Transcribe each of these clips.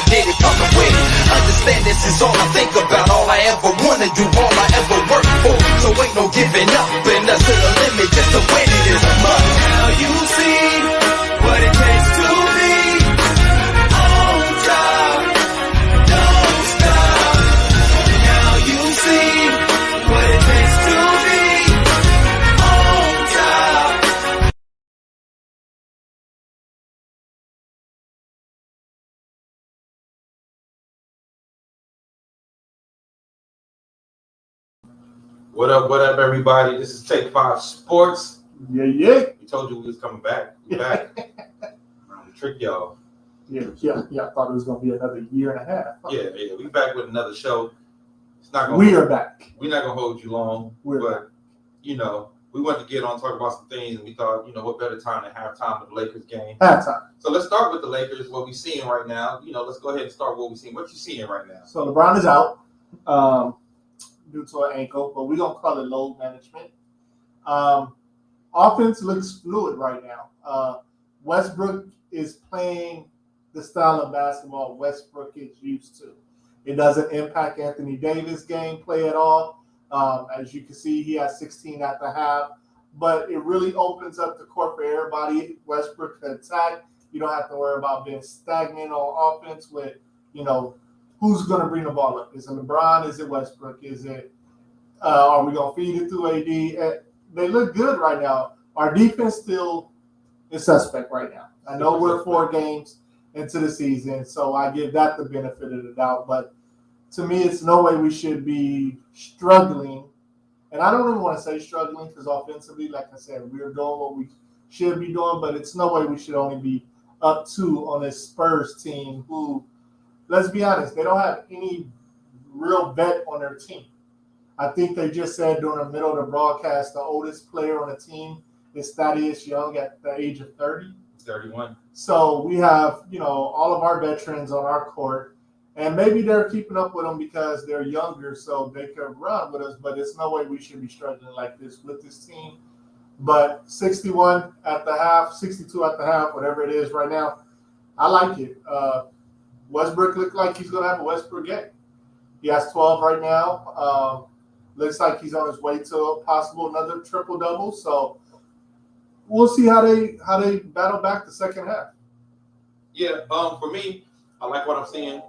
did it from the winning. Understand this is all I think about, all I ever wanna do, all I ever work for. So ain't no giving up, and us to the limit, just to win it is a must. Now you see what it takes to be on top, don't stop. Now you see what it takes to be on top. What up, everybody? This is Take 5 Sports. Yeah. We told you we was coming back. We back. We tricked y'all. Yeah. I thought it was going to be another year and a half. Yeah. We back with another show. It's not gonna. We are back. We're not gonna hold you long. We're but back. We wanted to get on talk about some things, and we thought, what better time than halftime of the Lakers game? Halftime. So let's start with the Lakers. What we seeing right now? Let's go ahead and start with what we seeing. What you seeing right now? So LeBron is out due to an ankle, but we're gonna call it load management. Offense looks fluid right now. Westbrook is playing the style of basketball Westbrook is used to. It doesn't impact Anthony Davis' gameplay at all. As you can see, he has 16 at the half, but it really opens up the court for everybody. Westbrook can attack. You don't have to worry about being stagnant on offense with, who's going to bring the ball up. Is it LeBron? Is it Westbrook? Is it, are we going to feed it through AD? They look good right now. Our defense still is suspect right now. I know we're 4 games into the season, so I give that the benefit of the doubt, but to me, it's no way we should be struggling. And I don't even want to say struggling because offensively, like I said, we're doing what we should be doing, but it's no way we should only be up 2 on this Spurs team who, let's be honest, they don't have any real vet on their team. I think they just said during the middle of the broadcast, the oldest player on the team is Thaddeus Young at the age of 30. 31. So we have, all of our veterans on our court. And maybe they're keeping up with them because they're younger, so they could run with us. But it's no way we should be struggling like this with this team. But 61 at the half, 62 at the half, whatever it is right now, I like it. Westbrook looked like he's going to have a Westbrook game. He has 12 right now. Looks like he's on his way to possible another triple-double. So we'll see how they battle back the second half. Yeah, for me, I like what I'm seeing.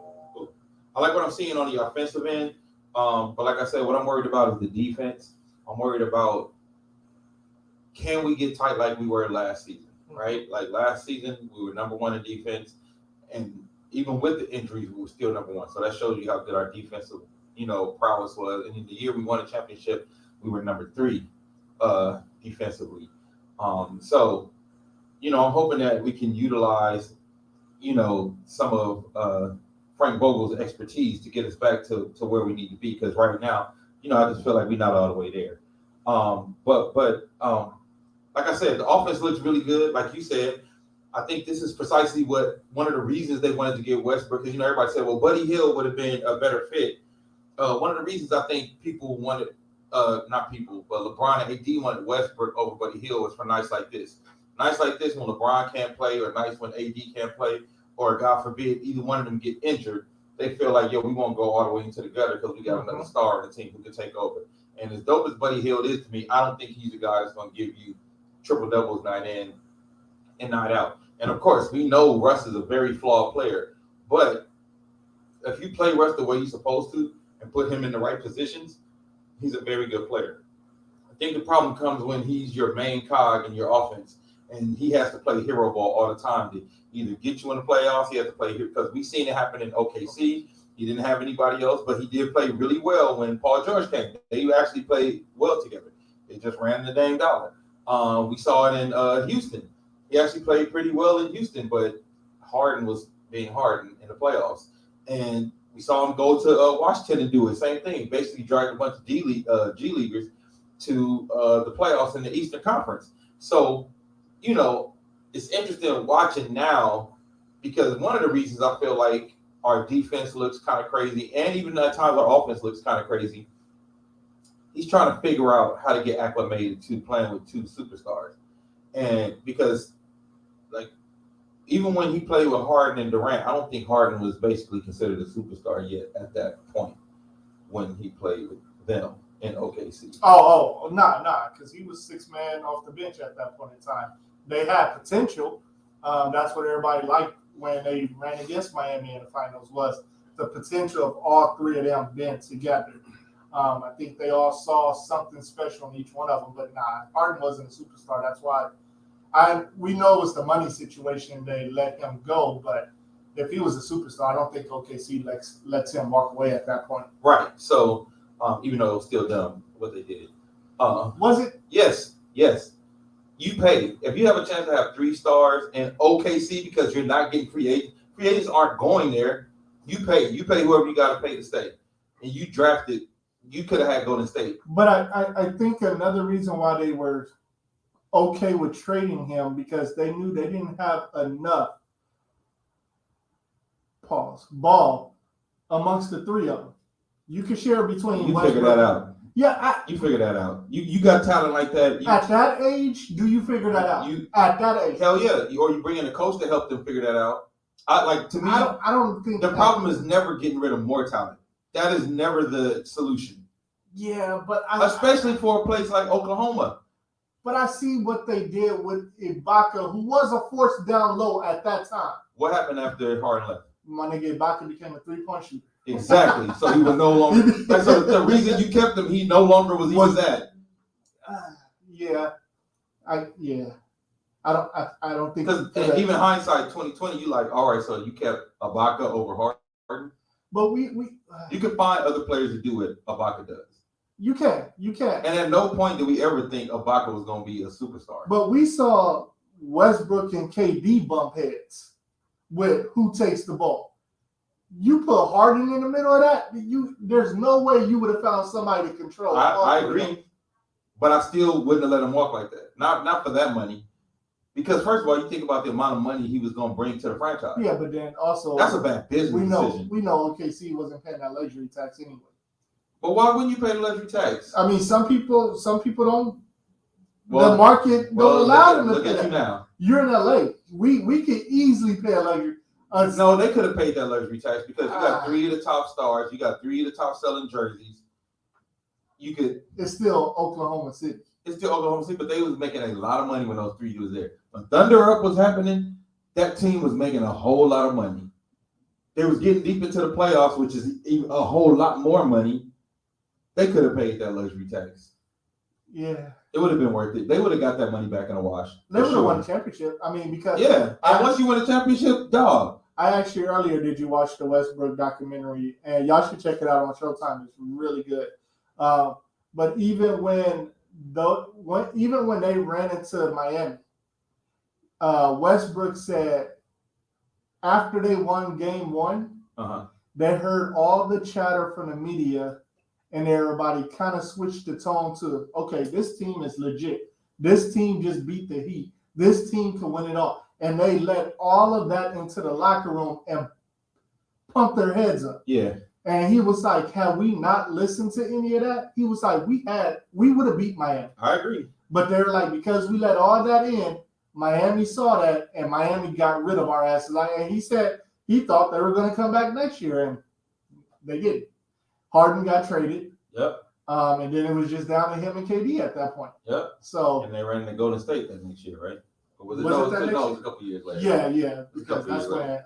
I like what I'm seeing on the offensive end. But like I said, what I'm worried about is the defense. I'm worried about, can we get tight like we were last season, right? Like last season, we were number 1 in defense. And even with the injuries, we were still number 1. So that shows you how good our defensive, prowess was. And in the year we won a championship, we were number 3 defensively. So, I'm hoping that we can utilize, some of Frank Vogel's expertise to get us back to where we need to be. Because right now, I just feel like we're not all the way there. But like I said, the offense looks really good. Like you said, I think this is precisely one of the reasons they wanted to get Westbrook. Because, everybody said, well, Buddy Hield would have been a better fit. One of the reasons I think people wanted, not people, but LeBron and AD wanted Westbrook over Buddy Hield was for nights like this. Nights like this when LeBron can't play, or nights when AD can't play, or God forbid, either one of them get injured, they feel like, we won't go all the way into the gutter because we got another star on the team who can take over. And as dope as Buddy Hield is to me, I don't think he's a guy that's going to give you triple-doubles night in and night out. And, of course, we know Russ is a very flawed player. But if you play Russ the way you're supposed to and put him in the right positions, he's a very good player. I think the problem comes when he's your main cog in your offense, and he has to play hero ball all the time to either get you in the playoffs. He has to play here because we've seen it happen in OKC. He didn't have anybody else, but he did play really well when Paul George came. They actually played well together. They just ran the dang dollar. We saw it in Houston. He actually played pretty well in Houston, but Harden was being Harden in the playoffs. And we saw him go to Washington and do it. Same thing. Basically dragged a bunch of G Leaguers to the playoffs in the Eastern Conference. So, it's interesting watching now because one of the reasons I feel like our defense looks kind of crazy, and even at times our offense looks kind of crazy, he's trying to figure out how to get acclimated to playing with 2 superstars. And because, even when he played with Harden and Durant, I don't think Harden was basically considered a superstar yet at that point when he played with them in OKC. Nah, because he was 6-man off the bench at that point in time. They had potential. That's what everybody liked when they ran against Miami in the finals, was the potential of all three of them being together. I think they all saw something special in each one of them, but Harden wasn't a superstar. That's why we know it was the money situation. They let him go, but if he was a superstar, I don't think OKC lets him walk away at that point. Right. So even though it was still dumb what they did. Was it? Yes. You pay. If you have a chance to have 3 stars in OKC because you're not getting free agents. Free agents aren't going there. You pay. You pay whoever you got to pay to stay. And you drafted. You could have had Golden State. But I think another reason why they were okay with trading him, because they knew they didn't have enough ball amongst the three of them. You could share between. You figure that out. Yeah, you figure that out. You got talent like that. At that age, do you figure that out? At that age, hell yeah. Or you bring in a coach to help them figure that out. To me, I don't think the problem is never getting rid of more talent. That is never the solution. Yeah, but especially for a place like Oklahoma. But I see what they did with Ibaka, who was a force down low at that time. What happened after Harden left? My nigga Ibaka became a 3-point shooter. Exactly. So he was no longer. So the reason you kept him, he no longer was that. I don't think. Because even hindsight 2020, you like, all right, so you kept Ibaka over Harden. But you can find other players to do what Ibaka does. You can. And at no point did we ever think Ibaka was going to be a superstar. But we saw Westbrook and KD bump heads with who takes the ball. You put Harden in the middle of that, there's no way you would have found somebody to control. I agree, but I still wouldn't have let him walk like that. Not for that money. Because first of all, you think about the amount of money he was going to bring to the franchise. Yeah, but then also that's a bad business decision. We know OKC wasn't paying that luxury tax anyway. But why wouldn't you pay the luxury tax? I mean, some people don't. Well, the market don't allow them to pay that. Look at you now. You're in LA. We could easily pay a luxury. No, they could have paid that luxury tax because you got 3 of the top stars. You got 3 of the top selling jerseys. You could. It's still Oklahoma City. It's still Oklahoma City, but they was making a lot of money when those 3 was there. When Thunder Up was happening, that team was making a whole lot of money. They was getting deep into the playoffs, which is a whole lot more money. They could have paid that luxury tax. Yeah. It would have been worth it. They would have got that money back in a wash. They would have won a championship. I mean, because once you win a championship, dog. I asked you earlier, did you watch the Westbrook documentary? And y'all should check it out on Showtime. It's really good. But even when they ran into Miami, Westbrook said after they won Game 1, they heard all the chatter from the media. And everybody kind of switched the tone to, okay, this team is legit. This team just beat the Heat. This team can win it all. And they let all of that into the locker room and pump their heads up. Yeah. And he was like, had we not listened to any of that, he was like, we would have beat Miami. I agree. But they're like, because we let all that in, Miami saw that, and Miami got rid of our asses. And he said he thought they were going to come back next year, and they didn't. Harden got traded. Yep. And then it was just down to him and KD at that point. Yep. So and they ran to Golden State that next year, right? Or was it? Was it that it was a couple years later. Yeah. Because that's when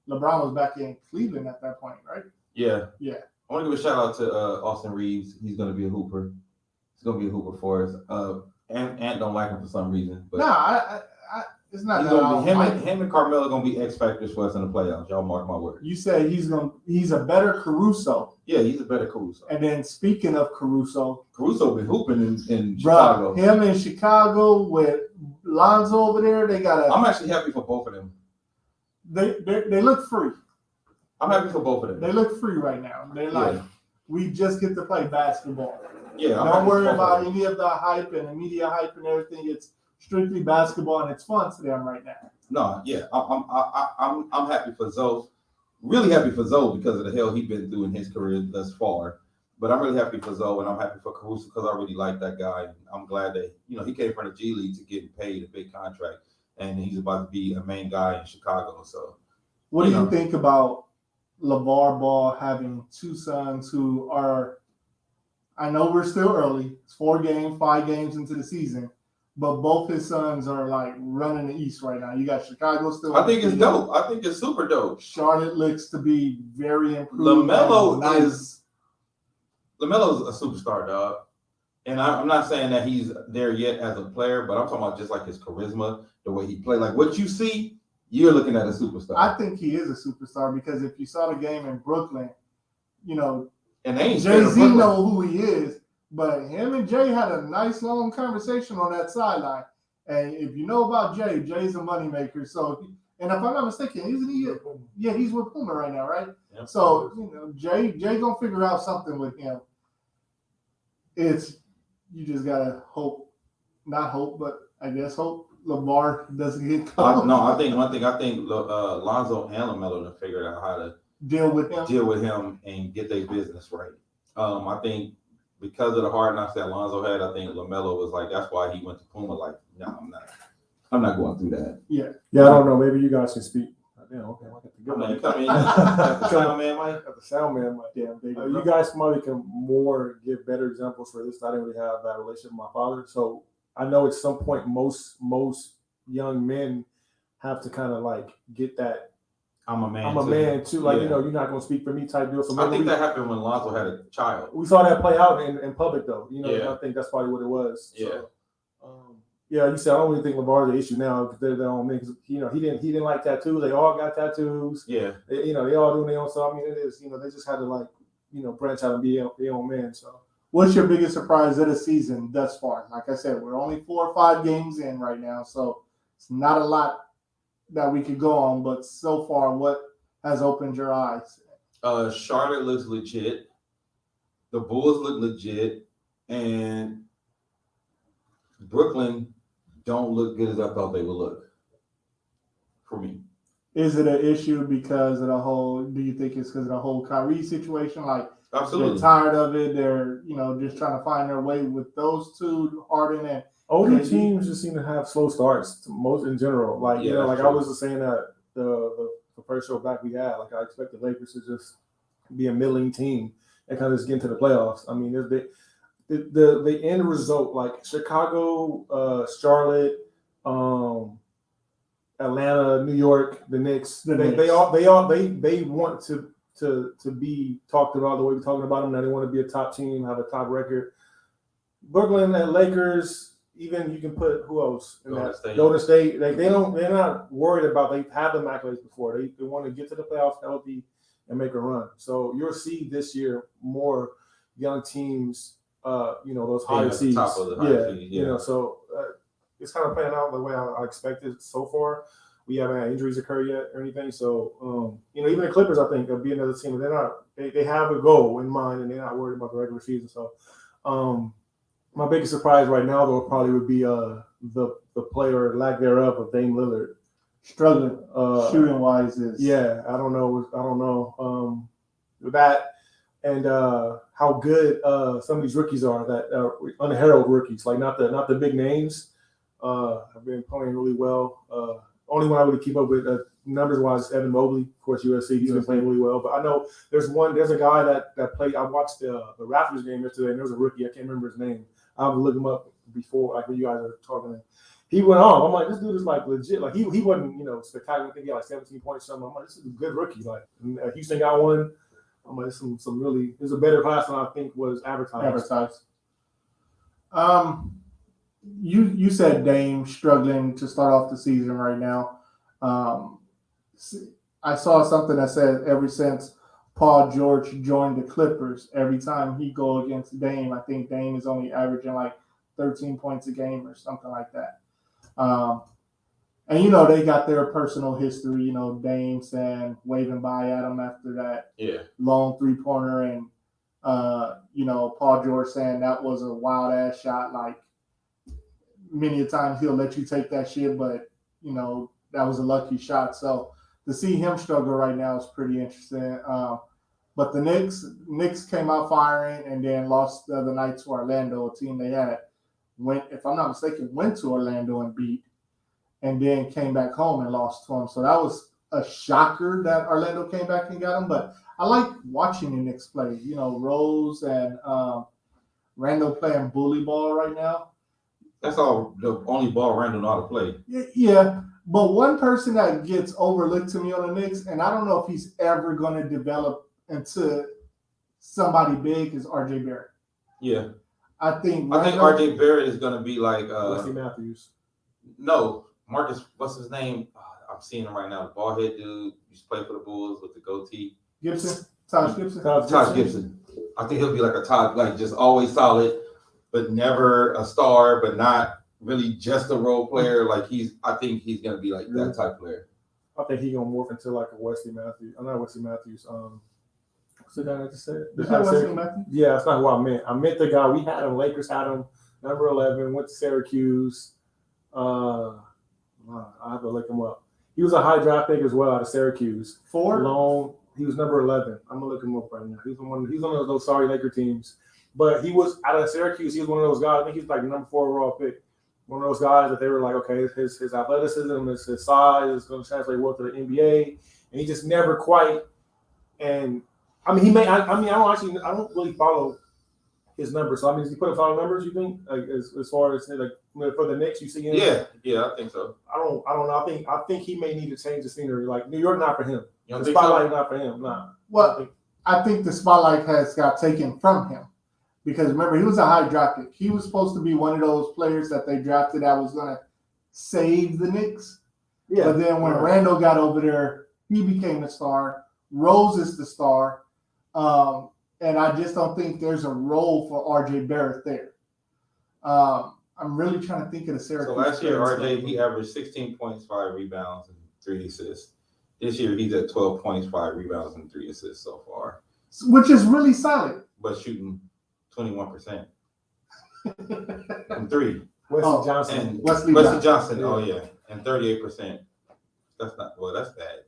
LeBron was back in Cleveland at that point, right? Yeah. Yeah. I want to give a shout out to Austin Reeves. He's going to be a hooper. He's going to be a hooper for us. Ant don't like him for some reason. But it's not him and Carmelo are gonna be X factors for us in the playoffs. Y'all mark my word. You say he's a better Caruso. Yeah, he's a better Caruso. And then speaking of Caruso been hooping in Chicago. Him in Chicago with Lonzo over there, I'm actually happy for both of them. They look free. I'm happy for both of them. They look free right now. They're like, we just get to play basketball. Yeah, don't worry about any of the hype and the media hype and everything. It's strictly basketball, and it's fun to them right now. No, yeah, I'm happy for Zoe. Really happy for Zoe because of the hell he's been through in his career thus far. But I'm really happy for Zoe, and I'm happy for Caruso because I really like that guy. I'm glad that he came from the G League to get paid a big contract. and he's about to be a main guy in Chicago. So, what do you think about LeVar Ball having two sons who are? I know we're still early. It's 5 games into the season, but both his sons are like running the East right now. You got Chicago still. I think it's dope. I think it's super dope. Charlotte looks to be very improved. LaMelo is a superstar, dog. And I'm not saying that he's there yet as a player, but I'm talking about just like his charisma, the way he plays. Like what you see, you're looking at a superstar. I think he is a superstar because if you saw the game in Brooklyn, you know, and they ain't Jay-Z know who he is, but him and Jay had a nice long conversation on that sideline. And if you know about Jay, Jay's a moneymaker. So, and if I'm not mistaken, isn't he? Yeah, he's with Puma right now, right? Yep. So, you know, Jay gonna figure out something with him. You just gotta not hope, but I guess hope LeVar doesn't get caught. I think Lonzo and LaMelo have figured out how to deal with him and get their business right. I think because of the hard knocks that Lonzo had, I think LaMelo was like, that's why he went to Puma. Like, no, I'm not going through that. Yeah, I don't know. Maybe you guys can speak. Damn, okay, I get the good one. Come in, the sound man, Mike. The sound man, Mike. Damn, baby. You guys probably can give better examples for this. I didn't really have that relationship with my father, so I know at some point most young men have to kind of like get that. I'm a man too. Like, you know, you're not going to speak for me type deal. So I think that happened when Lonzo had a child. We saw that play out in public though. You know, I think that's probably what it was. Yeah. So, you said I don't really think LeVar's the issue now because they're their own men. You know, he didn't like tattoos. They all got tattoos. Yeah. They all doing their own stuff. I mean, it is. You know, they just had to like, branch out and be their own men. So, what's your biggest surprise of the season thus far? Like I said, we're only 4 or 5 games in right now, so it's not a lot that we could go on. But so far, what has opened your eyes? Charlotte looks legit. The Bulls look legit, and Brooklyn don't look good as I thought they would look. For me, is it an issue because of the whole? Do you think it's because of the whole Kyrie situation? Like, absolutely, they're tired of it. They're just trying to find their way with those two, Harden and older teams just seem to have slow starts. Most in general, like like I was just saying that the first show back we had, like I expect the Lakers to just be a middling team and kind of just get into the playoffs. I mean, the end result, like Chicago, Charlotte, Atlanta, New York, the Knicks, they want to be talked about the way we're talking about them. Now they want to be a top team, have a top record. Brooklyn and Lakers. Even you can put who else in Golden State. Like they're not worried about. They've had the accolades before. They want to get to the playoffs healthy and make a run. So you'll see this year more young teams. Those higher seeds. Top of the higher seeds. Yeah. So it's kind of playing out the way I expected so far. We haven't had injuries occur yet or anything. So even the Clippers, I think, will be another team. They're not. They have a goal in mind and they're not worried about the regular season. So. My biggest surprise right now, though, probably would be the player or lack thereof of Dame Lillard struggling shooting wise. I don't know with that and how good some of these rookies are that are unheralded rookies, like not the big names. Have been playing really well. Only one I really keep up with numbers wise is Evan Mobley, of course, USC. He's been playing really well. But I know there's a guy that played. I watched the Raptors game yesterday, and there was a rookie. I can't remember his name. I'll look him up before, like when you guys are talking. He went off. I'm like, this dude is like legit. Like he wasn't, spectacular. I think he had like 17 points or something. I'm like, this is a good rookie. Like Houston got one. I'm like, some really. There's a better class than I think was advertised. You said Dame struggling to start off the season right now. I saw something that said ever since Paul George joined the Clippers, every time he go against Dame, I think Dame is only averaging like 13 points a game or something like that. And they got their personal history. Dame saying waving by at him after that long 3-pointer, and Paul George saying that was a wild ass shot. Like many a times he'll let you take that shit, but that was a lucky shot. So to see him struggle right now is pretty interesting. But the Knicks came out firing and then lost the other night to Orlando, a team they had went to Orlando and beat. and then came back home and lost to him. So that was a shocker that Orlando came back and got him. But I like watching the Knicks play. You know, Rose and Randall playing bully ball right now. That's all the only ball Randall know how to play. Yeah, but one person that gets overlooked to me on the Knicks, and I don't know if he's ever going to develop into somebody big, is RJ Barrett. Yeah. I think RJ Barrett is going to be like Wesley Matthews. No, Marcus, what's his name? I'm seeing him right now. The bald head dude used to play for the Bulls with the goatee. Taj Gibson. Taj Gibson. I think he'll be like a Todd, like just always solid, but never a star, but not really just a role player. Like I think he's gonna be like that type of player. I think he's gonna morph into like a Wesley Matthews. I'm not Wesley Matthews. What's the guy I just said? Wesley Matthews? Yeah, that's not who I meant. I meant the guy we had him. Lakers had him, number 11. Went to Syracuse. I have to look him up. He was a high draft pick as well out of Syracuse. Long. He was number 11. I'm gonna look him up right now. He's on one of those sorry Laker teams. But he was out of Syracuse. He was one of those guys. I think he's like the number 4 overall pick. One of those guys that they were like, okay, his athleticism, his size is going to translate well to the NBA, and he just never quite. And I mean, I don't really follow his numbers. So I mean, does he put up solid numbers? You think, like as far as like for the Knicks, you see him? Yeah, I think so. I don't know. I think he may need to change the scenery. Like New York, not for him. The The spotlight not for him. Nah. Well, I think the spotlight has got taken from him. Because remember, he was a high draft pick. He was supposed to be one of those players that they drafted that was going to save the Knicks. Yeah. But then when Randall got over there, he became the star. Rose is the star. And I just don't think there's a role for RJ Barrett there. I'm really trying to think of the Syracuse. So last year, RJ, he averaged 16 points, 5 rebounds, and 3 assists. This year, he's at 12 points, 5 rebounds, and 3 assists so far. Which is really solid. But shooting 21% from 3. Wesley Johnson. Wesley Johnson. Yeah. Oh, yeah. And 38%. That's bad.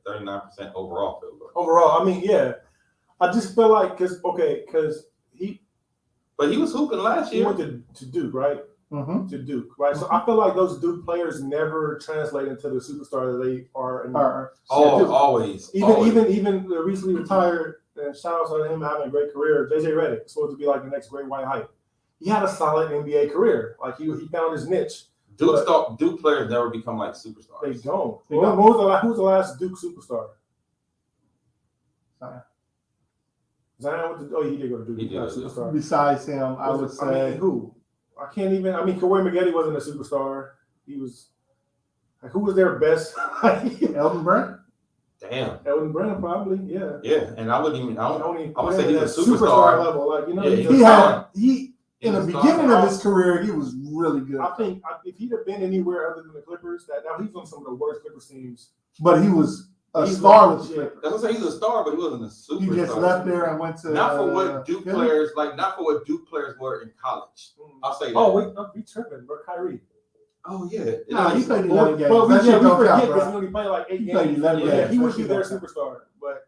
39% overall field goal. Overall, I mean, yeah. I just feel like, because he. But he was hooping last year. He went to Duke, right? Mm-hmm. To Duke, right? Mm-hmm. So I feel like those Duke players never translate into the superstar that they are. Always. Even the recently retired, and shout out to him having a great career, JJ Reddick, supposed to be like the next great white hype. He had a solid NBA career. Like he found his niche. Duke players never become like superstars. They don't. Who's the last Duke superstar? Zion he did go to Duke. He did. Superstar. Besides him, I would say. I mean, who? I can't even. I mean, Kawhi McGetty wasn't a superstar. He was. Like, who was their best? Elton Brand. Damn. Elton Brand, probably. Yeah. Yeah, and I wouldn't even. I would say he's a superstar level. Like he in the beginning of his career, he was really good. I think if he'd have been anywhere other than the Clippers, now he's on some of the worst Clippers teams. But he was a star with the Clippers. That's what I'm saying. He's a star, but he wasn't a superstar. He just left there and went to not for what Duke players were in college. I'll say that. Oh wait, we tripping, bro. Kyrie. Oh yeah. No, he played 11 games. But we forget because he only played like 8 games. He played 11 games. Yeah, he would be their superstar. But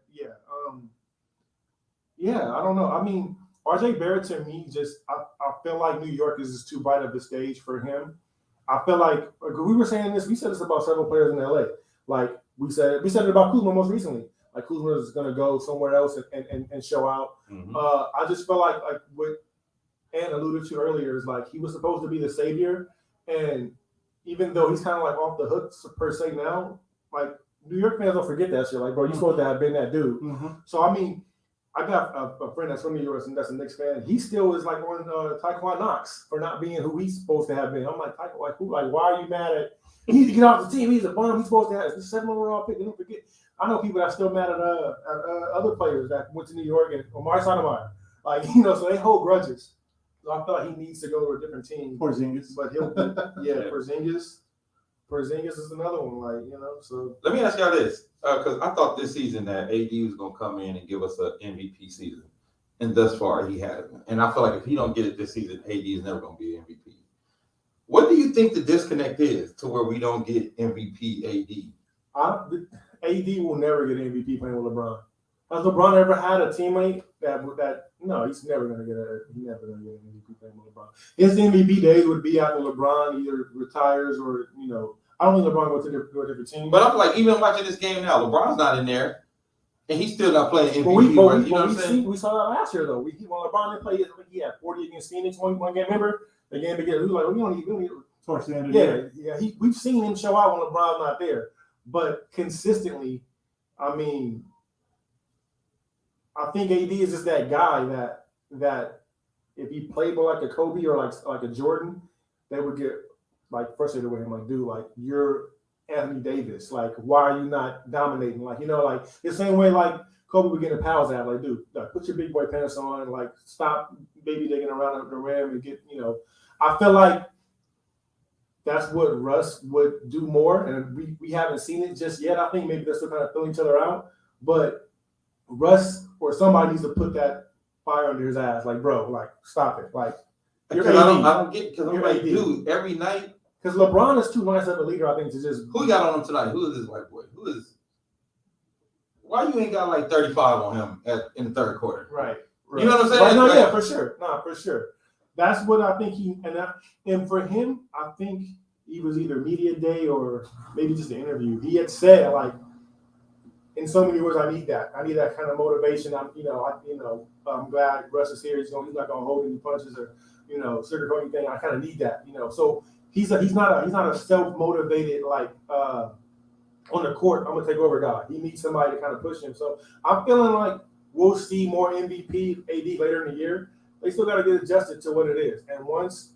I don't know. I mean, RJ Barrett to me I feel like New York is just too bright of a stage for him. I feel like we were saying this. We said this about several players in LA. Like we said it about Kuzma most recently. Like Kuzma is going to go somewhere else and show out. Mm-hmm. I just feel like what Ann alluded to earlier is like he was supposed to be the savior, and even though he's kind of like off the hook per se now, like New York fans don't forget that shit. Like, bro, you're supposed to have been that dude. Mm-hmm. So I mean, I got a friend that's from New York and that's a Knicks fan. He still is like on Taekwondo Knox for not being who he's supposed to have been. I'm like, why are you mad at? He needs to get off the team. He's a bum. He's supposed to have the 7th overall pick. Don't forget. I know people that are still mad at other players that went to New York and Omar Sotomayor. Like, so they hold grudges. So I feel like he needs to go to a different team. Porzingis. But Porzingis. Porzingis is another one, so. Let me ask y'all this, because I thought this season that AD was going to come in and give us an MVP season. And thus far, he hasn't. And I feel like if he don't get it this season, AD is never going to be MVP. What do you think the disconnect is to where we don't get MVP AD? AD will never get MVP playing with LeBron. Has LeBron ever had a teammate that no, he's never gonna get an MVP playing with LeBron. His MVP days would be after LeBron either retires or I don't think LeBron go to a different team. But I'm like, even watching this game now, LeBron's not in there, and he's still not playing MVP. But we you know what I'm saying? We saw that last year though. When LeBron didn't play, he had 40 against Phoenix one game. Remember the game again? We were like, we don't need towards the end of the year. Yeah. We've seen him show out when LeBron's not there, but consistently, I mean, I think AD is just that guy that if he played more like a Kobe or like a Jordan, they would get like frustrated with him. Like, dude, like you're Anthony Davis. Like, why are you not dominating? Like, like the same way like Kobe would get a powers out. Like, dude, put your big boy pants on. Like, stop baby digging around the rim and get. I feel like that's what Russ would do more, and we haven't seen it just yet. I think maybe they're still kind of filling each other out, but Russ or somebody needs to put that fire under his ass. Like, bro, like stop it. Like, I don't get because I'm like, dude, every night. Because LeBron is too nice of a leader, I think, to just. Who got on him tonight? Who is this white boy? Why you ain't got like 35 on him in the third quarter? Right. You know what I'm saying? Right, no, yeah, for sure. No, for sure. That's what I think and for him, I think he was either media day or maybe just an interview. He had said, like, in so many words, I need that. I need that kind of motivation. I'm glad Russ is here. He's not gonna hold any punches or, sugarcoat anything. I kind of need that, So he's not a self-motivated like on the court, I'm gonna take over guy. He needs somebody to kind of push him. So I'm feeling like we'll see more MVP AD later in the year. They still got to get adjusted to what it is. And once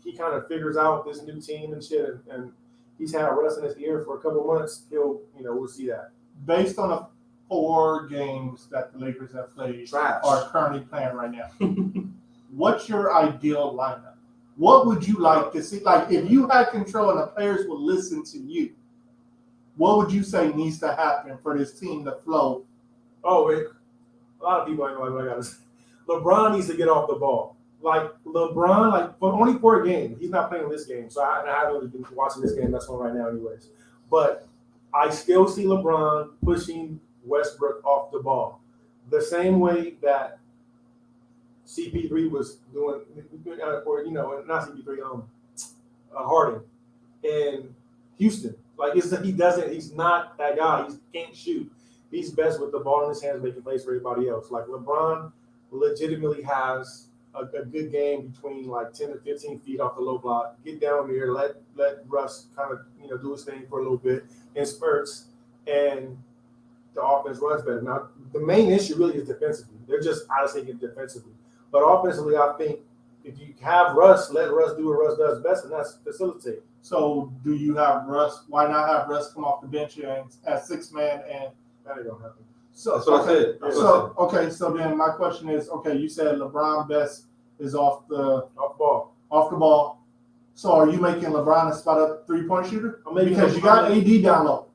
he kind of figures out this new team and shit, and he's had Russ in his ear for a couple months, we'll see that. Based on the 4 games that the Lakers have played, are currently playing right now, what's your ideal lineup? What would you like to see? Like, if you had control and the players would listen to you, what would you say needs to happen for this team to flow? Oh, wait. A lot of people ain't like what I got to say. LeBron needs to get off the ball. Like, LeBron, like, for only 4 games. He's not playing this game, so I haven't really been watching this game. That's on right now anyways. But I still see LeBron pushing Westbrook off the ball. The same way that CP3 was doing, or not CP3, Harden in Houston. Like, he's not that guy. He can't shoot. He's best with the ball in his hands, making plays for everybody else. Like, LeBron legitimately has a good game between like 10 to 15 feet off the low block. Get down there, let Russ kind of do his thing for a little bit in spurts, and the offense runs better. Now, the main issue really is defensively. They're just out of sync defensively. But offensively, I think if you have Russ, let Russ do what Russ does best, and that's facilitate. So do you have Russ? Why not have Russ come off the bench as 6-man and that ain't gonna happen. So that's what I said. So then my question is, you said LeBron best is off the ball. So are you making LeBron a spot up 3-point shooter? Because you got AD down low.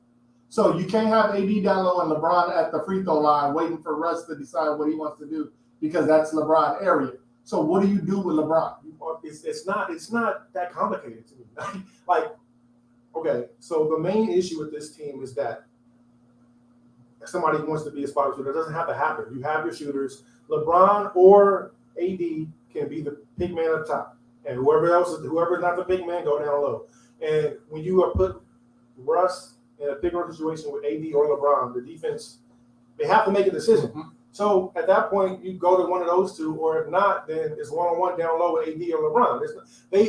So you can't have AD down low and LeBron at the free throw line waiting for Russ to decide what he wants to do, because that's LeBron area. So what do you do with LeBron? It's not that complicated to me. Like, okay, so the main issue with this team is that somebody wants to be a spot shooter. It doesn't have to happen. You have your shooters. LeBron or AD can be the big man up top, and whoever's not the big man, go down low. And when you put Russ in a big situation with AD or LeBron, the defense, they have to make a decision. Mm-hmm. So at that point, you go to one of those two, or if not, then it's one-on-one down low with AD or LeBron.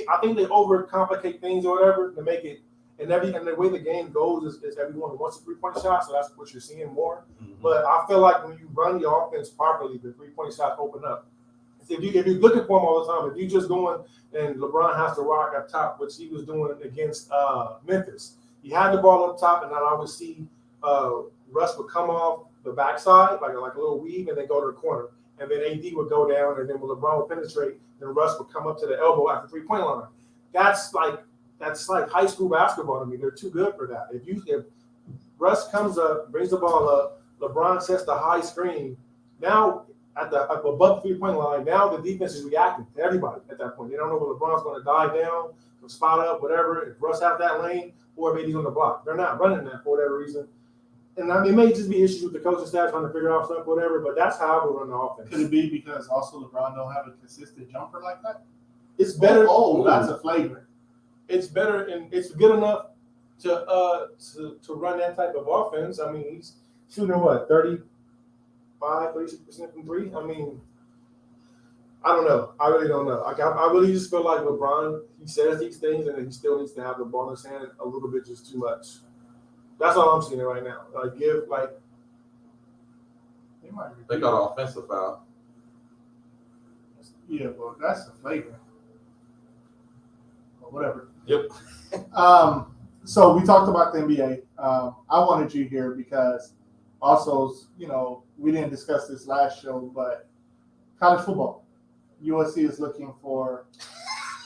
I think they overcomplicate things or whatever to make it. And the way the game goes is everyone wants a 3-point shot, so that's what you're seeing more. Mm-hmm. But I feel like when you run the offense properly, the 3-point shots open up. If you're looking for them all the time, if you just going and LeBron has to rock up top, which he was doing against Memphis, he had the ball up top, and then I would see Russ would come off the backside, like a little weave, and then go to the corner. And then AD would go down, and then when LeBron would penetrate, then Russ would come up to the elbow at the 3-point line. That's like high school basketball to me. They're too good for that. If Russ comes up, brings the ball up, LeBron sets the high screen, now above the 3-point line, now the defense is reacting to everybody at that point. They don't know whether LeBron's going to dive down, spot up, whatever. If Russ has that lane, or maybe he's on the block. They're not running that for whatever reason. And I mean, it may just be issues with the coaching staff trying to figure out stuff, whatever, but that's how I would run the offense. Could it be because also LeBron don't have a consistent jumper like that? It's better. Oh, that's a flagrant. It's better, and it's good enough to run that type of offense. I mean, he's shooting what 36% from three. I mean, I don't know. I really don't know. I really just feel like LeBron, he says these things and then he still needs to have the ball in his hand a little bit, just too much. That's all I'm seeing right now. They got an offensive foul. Yeah, well, that's the flavor. But whatever. Yep. So we talked about the NBA. I wanted you here because also, we didn't discuss this last show, but college football. USC is looking for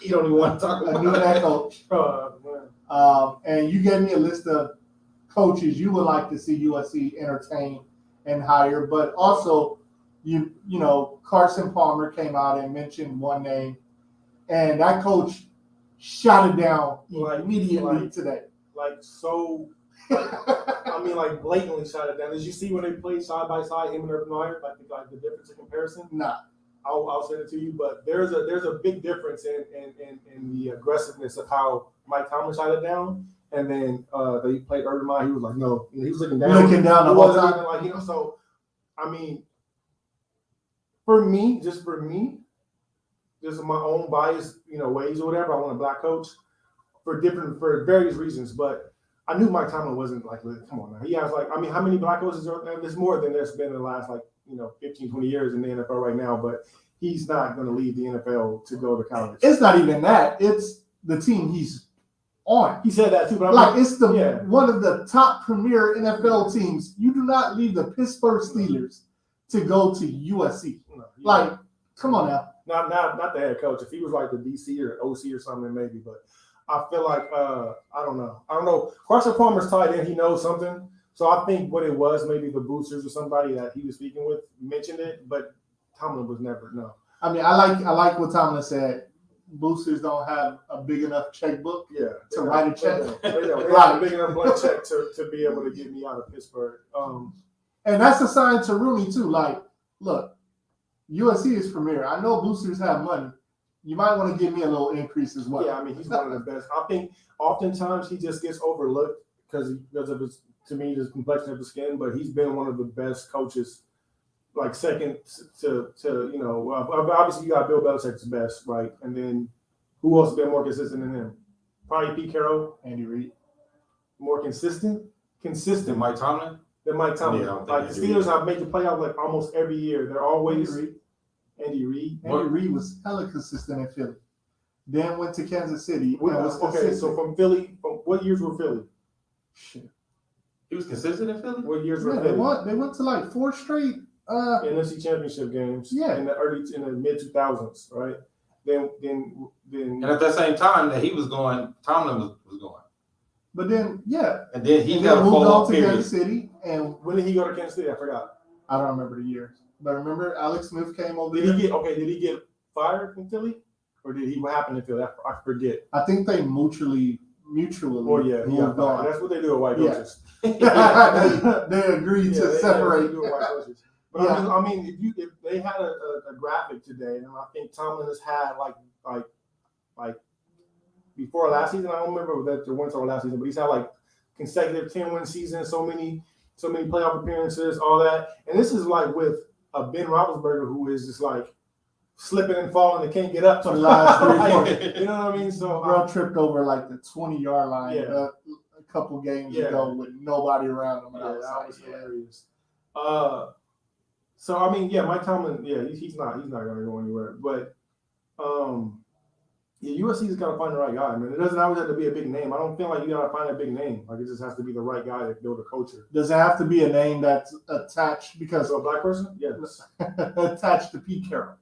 You don't even want to talk a about new head it. coach. And you gave me a list of coaches you would like to see USC entertain and hire, but also Carson Palmer came out and mentioned one name, and that coach shot it down immediately today. Blatantly shot it down. Did you see when they played side by side, him and Urban Meyer, like the difference in comparison? Nah. I'll send it to you, but there's a big difference in the aggressiveness of how Mike Tomlin shot it down, and then they played Urban Meyer. He was like, no, he was looking down. The whole time. So I mean, for me, just my own bias, ways or whatever. I want a black coach for various reasons, but I knew Mike Tomlin wasn't like, come on now. He has how many black coaches are there? There's more than there's been in the last 15, 20 years in the NFL right now, but he's not going to leave the NFL to go to college. It's not even that. It's the team he's on. He said that too, but it's one of the top premier NFL teams. You do not leave the Pittsburgh Steelers to go to USC. Come on now. Not the head coach. If he was like the DC or OC or something, maybe. But I feel like I don't know. Carson Palmer's tight end. He knows something. So I think what it was, maybe the boosters or somebody that he was speaking with mentioned it, but Tomlin was never no. I mean, I like what Tomlin said. Boosters don't have a big enough checkbook to write a check. They don't have a big enough blank check to be able to get me out of Pittsburgh. And that's a sign to Rooney too. Look, USC is premier. I know boosters have money. You might want to give me a little increase as well. Yeah, I mean, he's one of the best. I think oftentimes he just gets overlooked because of his, to me, his complexion of the skin, but he's been one of the best coaches, second to obviously you got Bill Belichick's best, right? And then who else has been more consistent than him? Probably Pete Carroll. Andy Reid. More consistent? Than Mike Tomlin? Than Mike Tomlin. Yeah, the Steelers have made the playoff almost every year. They're always Andy Reid. Andy Reid was hella consistent in Philly. Then went to Kansas City. So from Philly, what years were Philly? Shit. He was consistent in Philly? What years were They Philly? they went to 4 straight NFC championship games. Yeah. In the mid 2000s, right? Then And at that same time that he was going, Tomlin was going. But then And then he and got then a moved fall on off to period. Kansas City, and when did he go to Kansas City? I forgot. I don't remember the years. But remember, Alex Smith came over Did there. he get fired from Philly? Or what happened in Philly? I forget. I think they mutually Oh yeah, he got moved on. fired. That's what they do with white coaches. They agreed to they separate. do with white coaches. But I mean, if they had a graphic today, and I think Tomlin has had like before last season, I don't remember that the wins over last season, but he's had consecutive 10-win seasons, so many playoff appearances, all that. And this is with a Ben Roethlisberger who is just slipping and falling and can't get up For the last 3 you know what I mean? So Bro tripped over the 20-yard line Yeah. a couple games ago with nobody around him. And I was hilarious. So I mean, Mike Tomlin, he's not going to go anywhere. But USC's got to find the right guy. I mean, it doesn't always have to be a big name. I don't feel like you got to find a big name. It just has to be the right guy to build a culture. Does it have to be a name that's attached because So a black person? Yes. attached to Pete Carroll?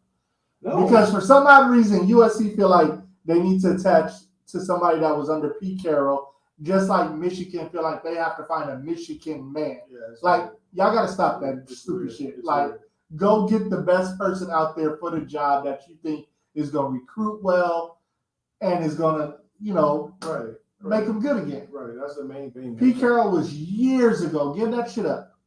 No. Because for some odd reason, USC feel like they need to attach to somebody that was under Pete Carroll, just like Michigan feel like they have to find a Michigan man. Yeah, Y'all got to stop that stupid shit. Go get the best person out there for the job that you think is going to recruit well and is going to, make them good again. Right, that's the main thing. Pete Carroll was years ago. Give that shit up.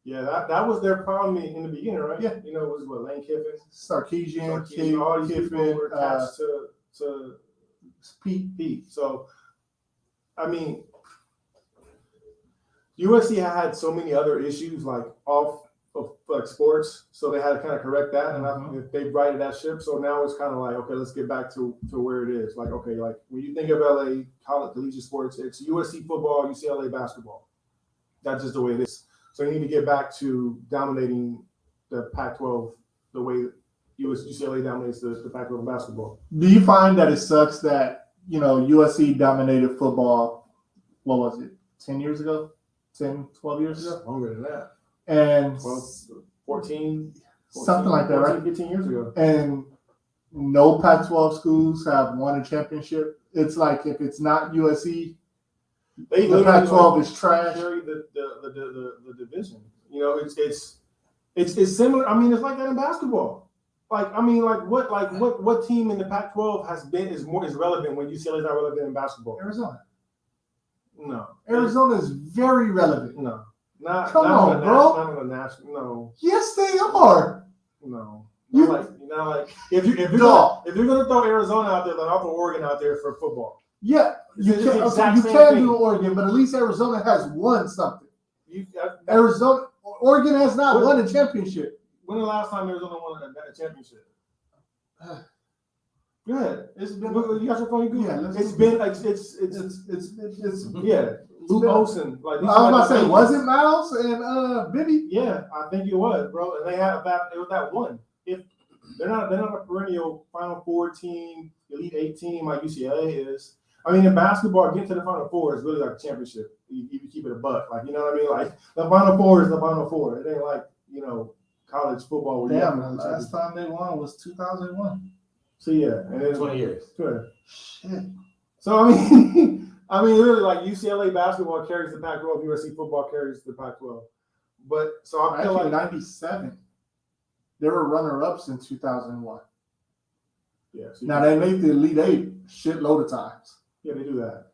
Yeah, that was their problem in the beginning, right? Yeah. It was Lane Kiffin, Sarkisian, all these people Kiffin, were attached to Pete. So, I mean, USC had so many other issues like off of like sports, so they had to kind of correct that, and they righted that ship. So now it's kind of like, okay, let's get back to where it is. Like, okay, like when you think of LA college collegiate sports, it's USC football, UCLA basketball. That's just the way it is. So you need to get back to dominating the Pac-12 the way UCLA dominates the Pac-12 basketball. Do you find that it sucks that, USC dominated football, what was it, 10 years ago? 10, 12 years ago? Longer than that. And 14, something like that, 14, right? 15 years ago. And no Pac-12 schools have won a championship. It's like if it's not USC, the Pac-12 is trash. Carry the division. It's similar. I mean, it's like that in basketball. What team in the Pac-12 is relevant when UCLA is not relevant in basketball? Arizona. No. Arizona is very relevant. No. Come on, bro. Not on the national. No. Yes, they are. No. You- If you're gonna throw Arizona out there, then I'll throw Oregon out there for football. Yeah, you It's the can exact same do thing. Oregon, but at least Arizona has won something. Oregon has not won a championship. When the last time Arizona won a championship? Go ahead. It's been. You got your phone? Google. Yeah, It's been. It's yeah. Luke Olsen. I was about to say, was it Miles and Bibby? Yeah, I think it was, bro. And they had that. It was that one. If they're not a perennial Final Four team, Elite Eight team like UCLA is. I mean, in basketball, getting to the Final Four is really like a championship. You keep it a buck, like, you know what I mean. Like the Final Four is the Final Four. It ain't like college football. Damn, the last time they won was 2001. So yeah, and then 20 years. Good. Shit. So I mean, really, like UCLA basketball carries the Pac-12, USC football carries the Pac-12. But so I feel Actually, like 97. They were runner-ups in 2001. yeah. So Now they made the Elite Eight a shitload of times. yeah, they do that.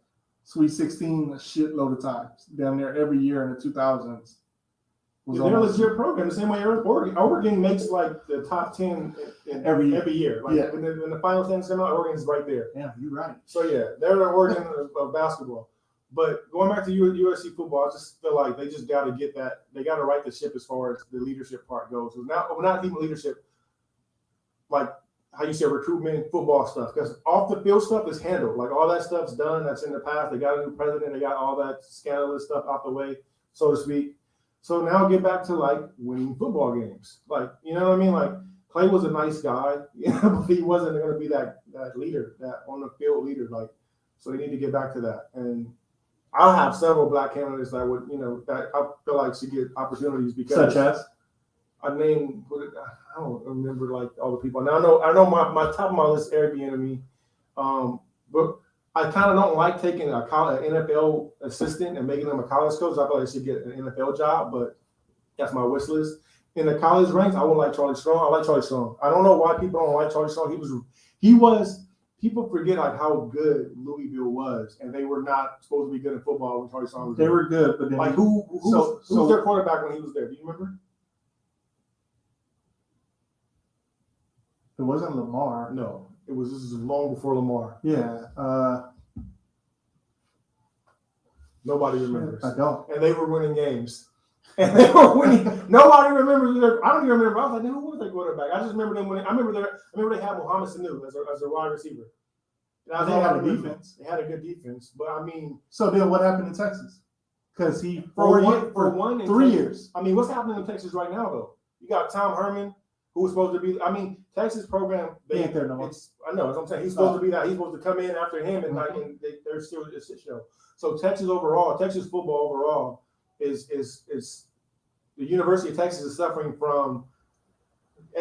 Sweet 16 a shitload of times. Down there every year in the 2000s. They're a legit program. The same way Oregon makes like the top 10 in every year. Like Yeah. when the final 10 come out, Oregon's right there. Yeah, you're right. So yeah, they're the Oregon of basketball. But going back to USC football, I just feel like they just got to get that. They got to right the ship as far as the leadership part goes. So now we're not even leadership, like how you say recruitment, football stuff. Because off the field stuff is handled. Like all that stuff's done. That's in the past. They got a new president. They got all that scandalous stuff out the way, so to speak. So now get back to like winning football games. Like, you know what I mean? Like Clay was a nice guy, but he wasn't going to be that leader, that on the field leader. Like, so they need to get back to that. And I'll have several black candidates that would, that I feel like should get opportunities because Such as? I don't remember like all the people. Now I know my top of my list, Eric Bieniemy, but I kind of don't like taking an NFL assistant and making them a college coach. I feel like they should get an NFL job, but that's my wish list. In the college ranks, I would like Charlie Strong. I like Charlie Strong. I don't know why people don't like Charlie Strong. He was. People forget like how good Louisville was, and they were not supposed to be good in football when Charlie Strong was there. They were good, but then Like who was their quarterback when he was there? Do you remember? it wasn't Lamar. No, this is long before Lamar. Yeah. Nobody remembers. I don't. And they were winning games. And they were winning. Nobody remembers. I don't even remember. I was like, who was their quarterback? I just remember them winning. I remember they had Mohamed Sanu as a wide receiver. And They had a defense. They had a good defense, but I mean, So then what happened in Texas? Because he for 3 years. I mean, what's happening in Texas right now though? You got Tom Herman, who was supposed to be. I mean, Texas program. He ain't there no more. I know. That's what I'm saying. He's supposed to be that. He's supposed to come in after him, and they're still a shit show. So Texas football overall is the University of Texas is suffering from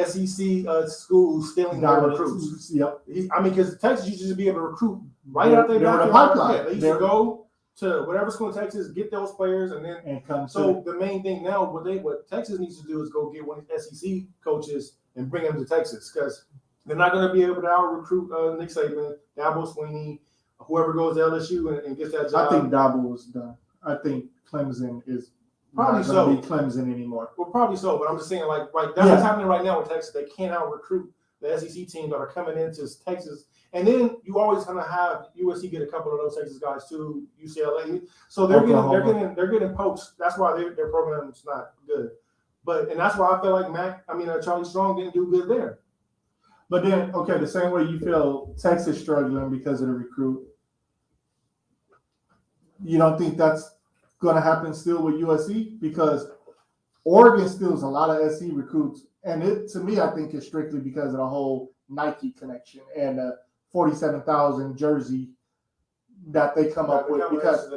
SEC schools stealing their recruits. Yep. Because Texas used to be able to recruit right out there. They were in the pipeline. Yeah, they used to go to whatever school in Texas, get those players, and then. And come So the main thing now, what Texas needs to do is go get one of the SEC coaches and bring them to Texas because they're not going to be able to out recruit Nick Saban, Dabo Swinney, whoever goes to LSU and gets that job. I think Dabo was done. I think Clemson is Probably not so. going to be Clemson anymore. Well, probably so, but I'm just saying, like that's what's happening right now with Texas. They can't out recruit the SEC teams that are coming into Texas. And then you always kind of have USC get a couple of those Texas guys too, UCLA. So they're getting poached. That's why their program's not good. And that's why I feel like Charlie Strong didn't do good there. But then, okay, the same way you feel Texas struggling because of the recruit, you don't think that's going to happen still with USC? Because Oregon still has a lot of SC recruits. And to me, I think it's strictly because of the whole Nike connection and the 47,000 jersey that they come up with. Because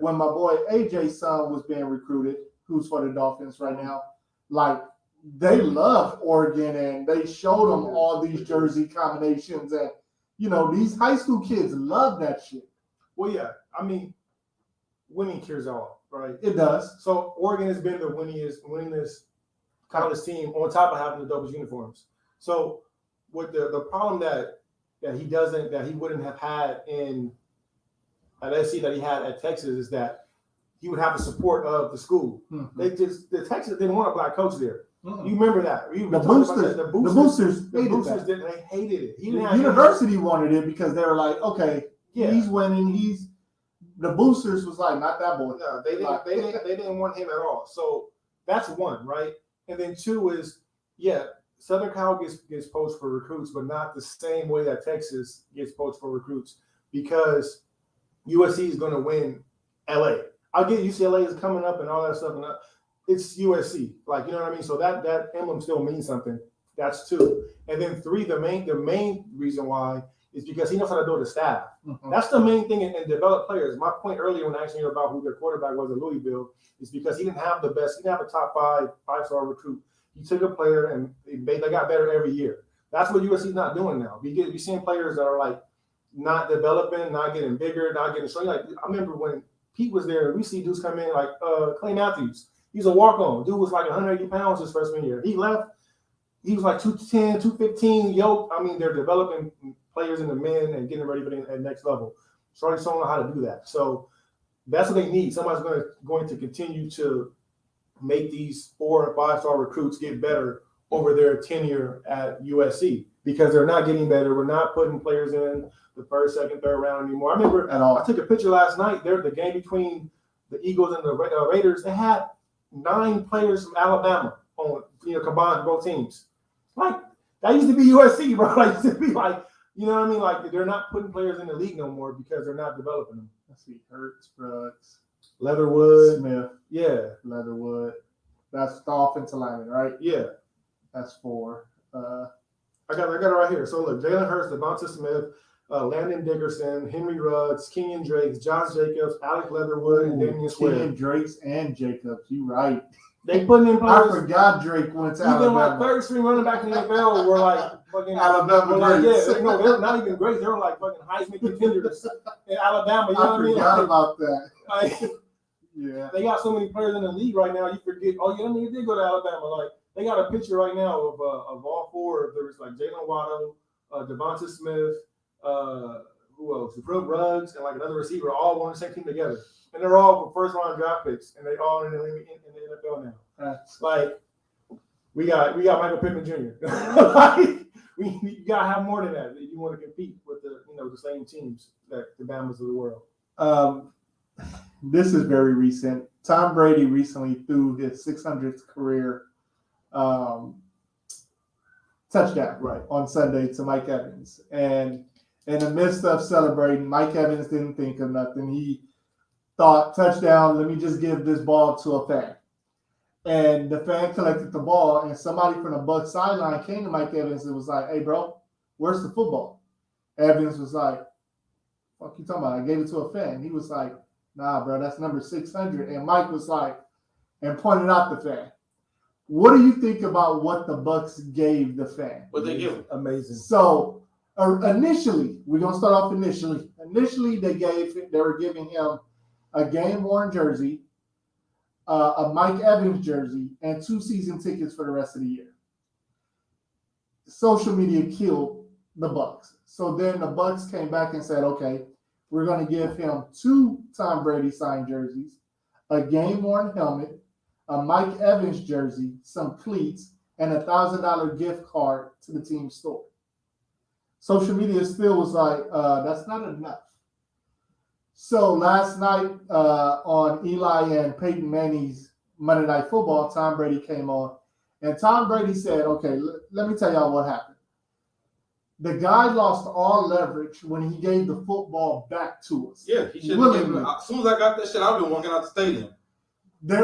when my boy AJ's son was being recruited, who's for the Dolphins right now, like they loved Oregon and they showed them all these jersey combinations. And, these high school kids love that shit. Well, yeah. Winning cures all, right? It does. So Oregon has been the winningest college team on top of having the dopest uniforms. So with the problem that he wouldn't have had at SC that he had at Texas is that he would have the support of the school. Mm-hmm. The Texas didn't want a black coach there. Mm-hmm. You remember that? The boosters they hated it. The university wanted it because they were like, okay, he's winning. The boosters was like, not that boy. No, they didn't want him at all. So that's one, right? And then two is, Southern Cal gets poached for recruits, but not the same way that Texas gets poached for recruits because USC is going to win LA. I'll get UCLA is coming up and all that stuff. And it's USC. Like, you know what I mean? So that emblem still means something. That's two. And then three, the main reason why is because he knows how to build a staff. Mm-hmm. That's the main thing in develop players. My point earlier when asking you about who their quarterback was at Louisville is because he didn't have the best. He didn't have a top five-star recruit. He took a player and they got better every year. That's what USC's not doing now. You're seeing players that are like not developing, not getting bigger, not getting strong. Like I remember when Pete was there, we see dudes come in like Clay Matthews. He's a walk-on. Dude was like 180 pounds his freshman year. He left. He was like 210, 215. They're developing players in the men and getting ready for the next level. Charlie Strong know how to do that. So that's what they need. Somebody's going to continue to make these 4 and 5-star recruits get better over their tenure at USC because they're not getting better. We're not putting players in the first, second, third round anymore. I remember I took a picture last night. The game between the Eagles and the Raiders, they had 9 players from Alabama on combined both teams. Like that used to be USC, bro. Like used to be like. You know what I mean? Like they're not putting players in the league no more because they're not developing them. Let's see, Hurts, Brooks, Leatherwood, Smith. Yeah, Leatherwood. That's the offensive lineman, right? Yeah, that's 4. I got it right here. So look, Jalen Hurts, Devonta Smith, Landon Dickerson, Henry Ruggs, Kenyon Drakes, Josh Jacobs, Alec Leatherwood, and Damian Square. Kenyon Drakes and Jacobs. You right. They putting in players. I forgot Drake went to Alabama. Even like third string running back in the NFL were like fucking Alabama greats. They're not even great. They were like fucking Heisman contenders in Alabama. You know what I mean? I forgot about that. Yeah. They got so many players in the league right now. You forget. Oh yeah, they did go to Alabama. Like they got a picture right now of all 4. There's like Jalen Waddle, Devonta Smith, who else? Brooke Ruggs, and like another receiver, all on the same team together. And they're all first round draft picks, and they all in the NFL now. Like we got Michael Pittman Jr. Like, you gotta have more than that if you want to compete with the same teams that the Bamas of the world. This is very recent. Tom Brady recently threw his 600th career touchdown on Sunday to Mike Evans, and in the midst of celebrating, Mike Evans didn't think of nothing. He thought, touchdown, let me just give this ball to a fan. And the fan collected the ball, and somebody from the Bucs sideline came to Mike Evans and was like, hey, bro, where's the football? Evans was like, fuck you talking about? I gave it to a fan. He was like, nah, bro, that's number 600. And Mike was like, and pointed out the fan. What do you think about what the Bucs gave the fan? What they give? Amazing. So initially, we're going to start off initially. Initially, they were giving him a game-worn jersey, a Mike Evans jersey, and 2 season tickets for the rest of the year. Social media killed the Bucs. So then the Bucs came back and said, okay, we're going to give him 2 Tom Brady signed jerseys, a game-worn helmet, a Mike Evans jersey, some cleats, and a $1,000 gift card to the team store. Social media still was like, that's not enough. So last night on Eli and Peyton Manning's Monday Night Football, Tom Brady came on, and Tom Brady said, okay, let me tell y'all what happened. The guy lost all leverage when he gave the football back to us. Yeah, he should have given it. As soon as I got that shit, I've been walking out the stadium. A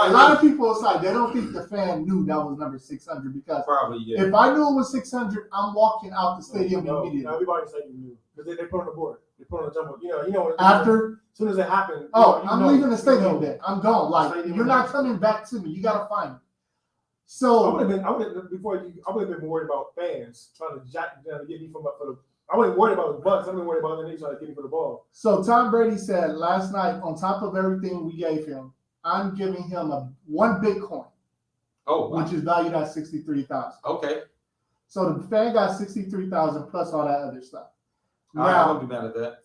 lot of people aside, they don't think the fan knew that was number 600 because Probably, yeah. if I knew it was 600, I'm walking out the stadium immediately. No, everybody said you knew because they put on the board. They put on the jumbo. You know. After, as soon as it happened. I'm leaving the stadium. Then I'm gone. Like you're not coming back to me. You gotta find me. So I would have been worried about fans trying to get me for the. I wasn't worried about the Bucks. I've been worried about the niggas trying to get me for the ball. So Tom Brady said last night, on top of everything we gave him, I'm giving him one Bitcoin. Oh, wow. Which is valued at $63,000. Okay. So the fan got $63,000 plus all that other stuff. I won't be mad at that.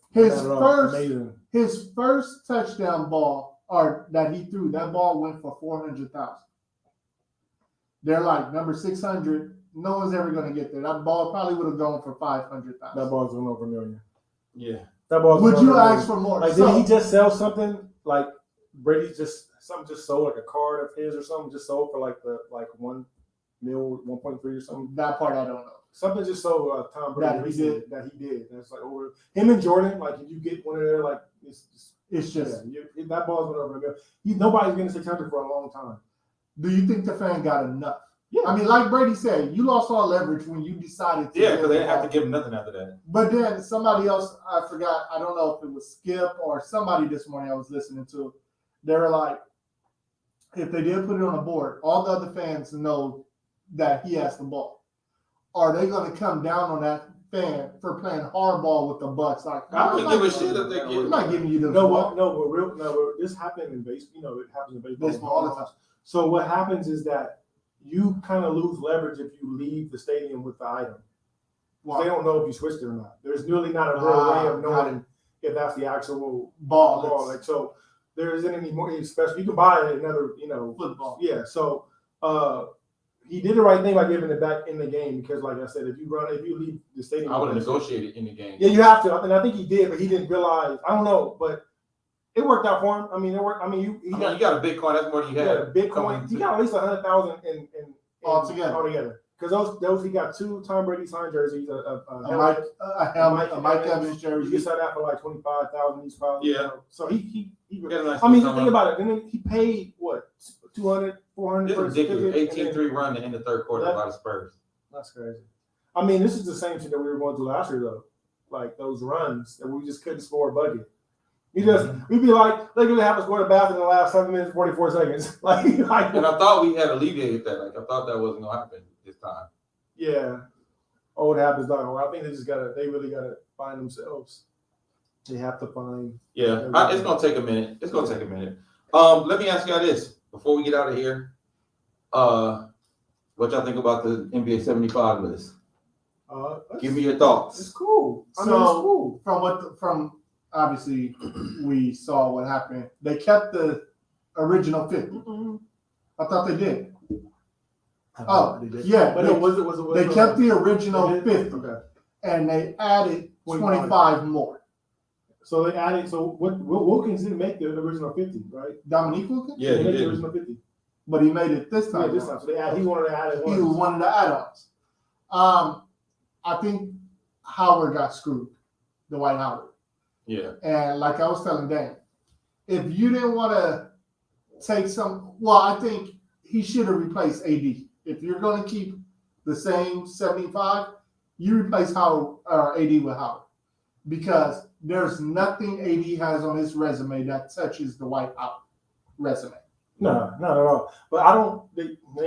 His first touchdown ball that he threw, that ball went for $400,000. They're like number 600. No one's ever going to get there. That ball probably would have gone for $500,000. That ball's going over $1 million. Yeah. That ball's. Would you ask for more? Like, did he just sell something like Brady just sold like a card of his or something just sold for like 1 mil, 1.3 or something? That part I don't know. Something just sold Tom Brady that he did. That's like over him and Jordan. Like if you get one of their like it's just that ball's went over $1 million. Nobody's getting 600 for a long time. Do you think the fan got enough? Yeah. I mean, like Brady said, you lost all leverage when you decided to. Yeah, because they didn't have to give him nothing after that. But then somebody else, I forgot, I don't know if it was Skip or somebody this morning I was listening to, they were like, if they did put it on the board, all the other fans know that he has the ball. Are they going to come down on that fan for playing hardball with the Bucks? Like, I don't give a shit if they get. I'm not giving you the ball. But this happened in baseball. It happens in baseball all the time. So what happens is that you kind of lose leverage if you leave the stadium with the item. Wow. They don't know if you switched it or not. There's really not a real way of knowing if that's the actual ball. Like so, there isn't any more special. You can buy another, football. Yeah. So he did the right thing by giving it back in the game because, like I said, if you leave the stadium, I would have negotiated in the game. Yeah, you have to. And I think he did, but he didn't realize. I don't know, but. It worked out for him. I mean, it worked. I mean, you got a Bitcoin. That's more than you had. Yeah, Bitcoin. He got at least 100,000 in altogether. Because those he got 2 Tom Brady signed jerseys, a Mike Evans jersey. You can sell that for like 25,000 each, probably. Yeah. So he I mean, think about it. Then he paid what 200, 400. This is ridiculous. 18-3 run in the third quarter by the Spurs. That's crazy. I mean, this is the same shit that we were going through last year, though. Like those runs that we just couldn't score a bucket. We'd be like, they're gonna have us score the bath in the last 7 minutes, 44 seconds. And I thought we had alleviated that. Like I thought that wasn't gonna happen this time. Yeah. Oh, it happens now. I think they really gotta find themselves. They have to find. Yeah, it's gonna take a minute. Let me ask y'all this before we get out of here. What y'all think about the NBA 75 list? Give me your thoughts. It's cool. It's cool. From obviously, we saw what happened. They kept the original 50. Mm-hmm. I thought they did. Yeah, but they kept the original 50, and they added 25 more. So they added. So what Wilkins didn't make the original 50, right? Dominique Wilkins? Yeah, he made did. the original 50, but he made it this time. Yeah, this time. So he wanted to add it. He wanted to add ons. I think Howard got screwed, Dwight Howard. Yeah. And like I was telling Dan, if you didn't want to take I think he should have replaced AD. If you're going to keep the same 75, you replace AD with Howard. Because there's nothing AD has on his resume that touches the Dwight Howard resume. No, not at all. But I don't.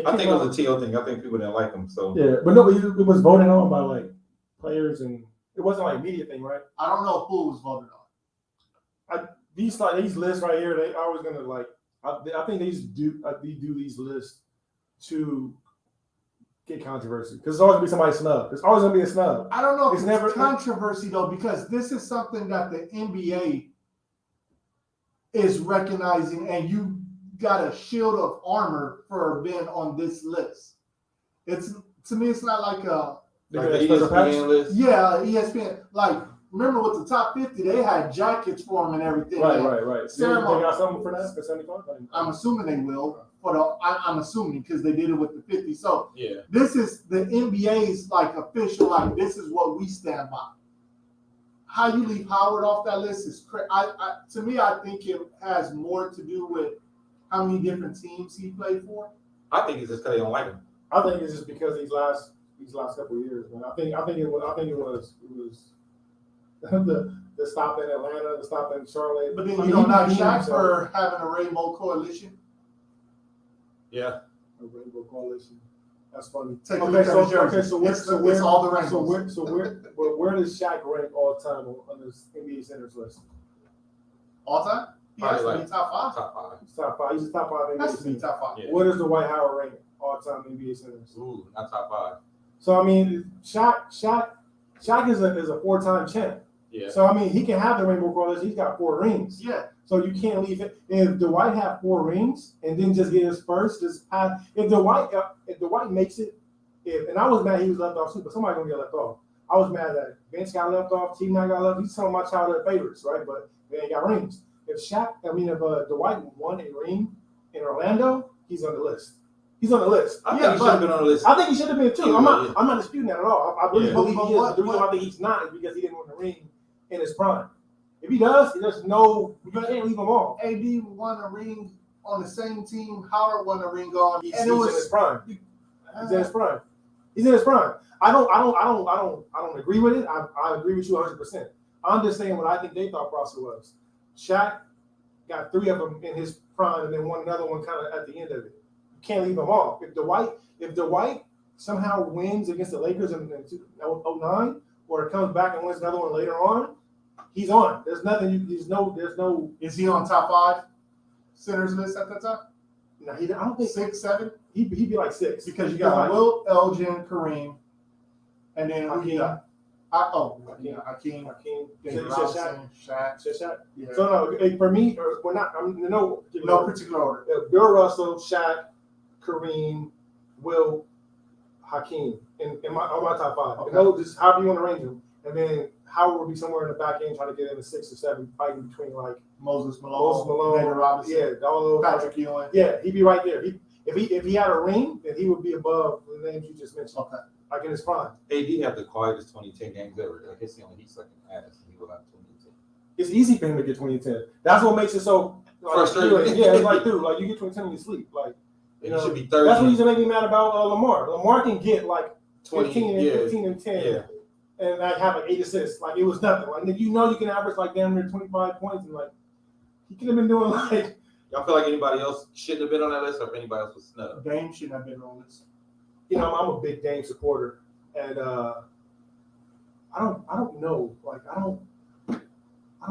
I think it was a TL thing. I think people didn't like him. So yeah, but no, it was voted on by like players, and it wasn't like a media thing, right? I don't know who was voted on. These lists right here, they always gonna like. I think they do these lists to get controversy because there's always gonna be somebody snub. There's always gonna be a snub. I don't know if it's never controversy though, because this is something that the NBA is recognizing, and you got a shield of armor for being on this list. It's to me, it's not like Like the ESPN list. yeah, ESPN. Like remember with the top 50, they had jackets for them and everything. Right. Ceremony. They got something for that? For 75? I'm assuming they will. I'm assuming because they did it with the 50. So Yeah. this is the NBA's like official. Like this is what we stand by. How you leave Howard off that list is crazy. To me, I think it has more to do with how many different teams he played for. I think it's just because they don't like him. I think it's just because these last couple of years, man. I think it was the stop in Atlanta, the stop in Charlotte. But then you don't knock Shaq for having a rainbow coalition. Yeah. A rainbow coalition. That's funny. So it's all the rainbows. Where does Shaq rank all time on this NBA centers list? All time? He has to be top 5. Top 5. He's top 5. He's the top 5 Has NBA to be centers. top 5. Yeah. Where does Dwight Howard rank all time NBA centers? Ooh, not top 5. So I mean, Shaq is a 4-time champ. Yeah. So I mean, he can have the rainbow coalition. He's got 4 rings. Yeah. So you can't leave it. If Dwight had 4 rings and then just get his first, if Dwight makes it, and I was mad he was left off too, but somebody gonna get left off. I was mad that Vince got left off, T9 got left. He's some of my childhood favorites, right? But they ain't got rings. If Dwight won a ring in Orlando, he's on the list. He's on the list. I think he should have been on the list. I think he should have been too. Yeah, I'm not disputing that at all. I really believe he is. The reason why I think he's not is because he didn't win the ring in his prime. If he does, there's no, you can't leave him off. AD won a ring on the same team Howard won a ring on, He's and it was in his prime. He's in his prime. He's in his prime. I don't agree with it. I agree with you 100%. I'm just saying what I think they thought process was. Shaq got 3 of them in his prime, and then another one kind of at the end of it. You can't leave him off. If Dwight somehow wins against the Lakers in 2009, or comes back and wins another one later on, he's on. There's nothing. There's no. Is he on top 5 centers list at that time? No, I don't think 6, 7. He'd be like 6 Because you got Wilt, Elgin, Kareem, and then Hakeem. Hakeem. Shaq. Shaq. Yeah. So no, for me, we're not. No particular order. Bill Russell, Shaq, Kareem, Will, Hakeem, on my top 5. Okay. No, just however you want to range them, and then Howard would be somewhere in the back end trying to get in the 6 or 7, fighting between like Moses Malone, David Robinson, yeah, all those Patrick Ewing. Yeah, he'd be right there. If he had a ring, then he would be above the names you just mentioned. Okay. Like in his prime. AD have the quietest 2010 games ever. I guess he only he's like an ass. He will have 2010. It's easy for him to get 2010. That's what makes it so frustrating. Yeah, it's like, dude, like you get 2010 in your sleep. Like, he should be 30. That's what used to make me mad about Lamar. Lamar can get like 20, 15 and 10. And like have like 8 assists. Like it was nothing. Like you can average like damn near 25 points, and like he could have been doing like. Y'all feel like anybody else shouldn't have been on that list, or if anybody else was snubbed? Dame shouldn't have been on this. I'm a big Dame supporter, and I don't know. Like I don't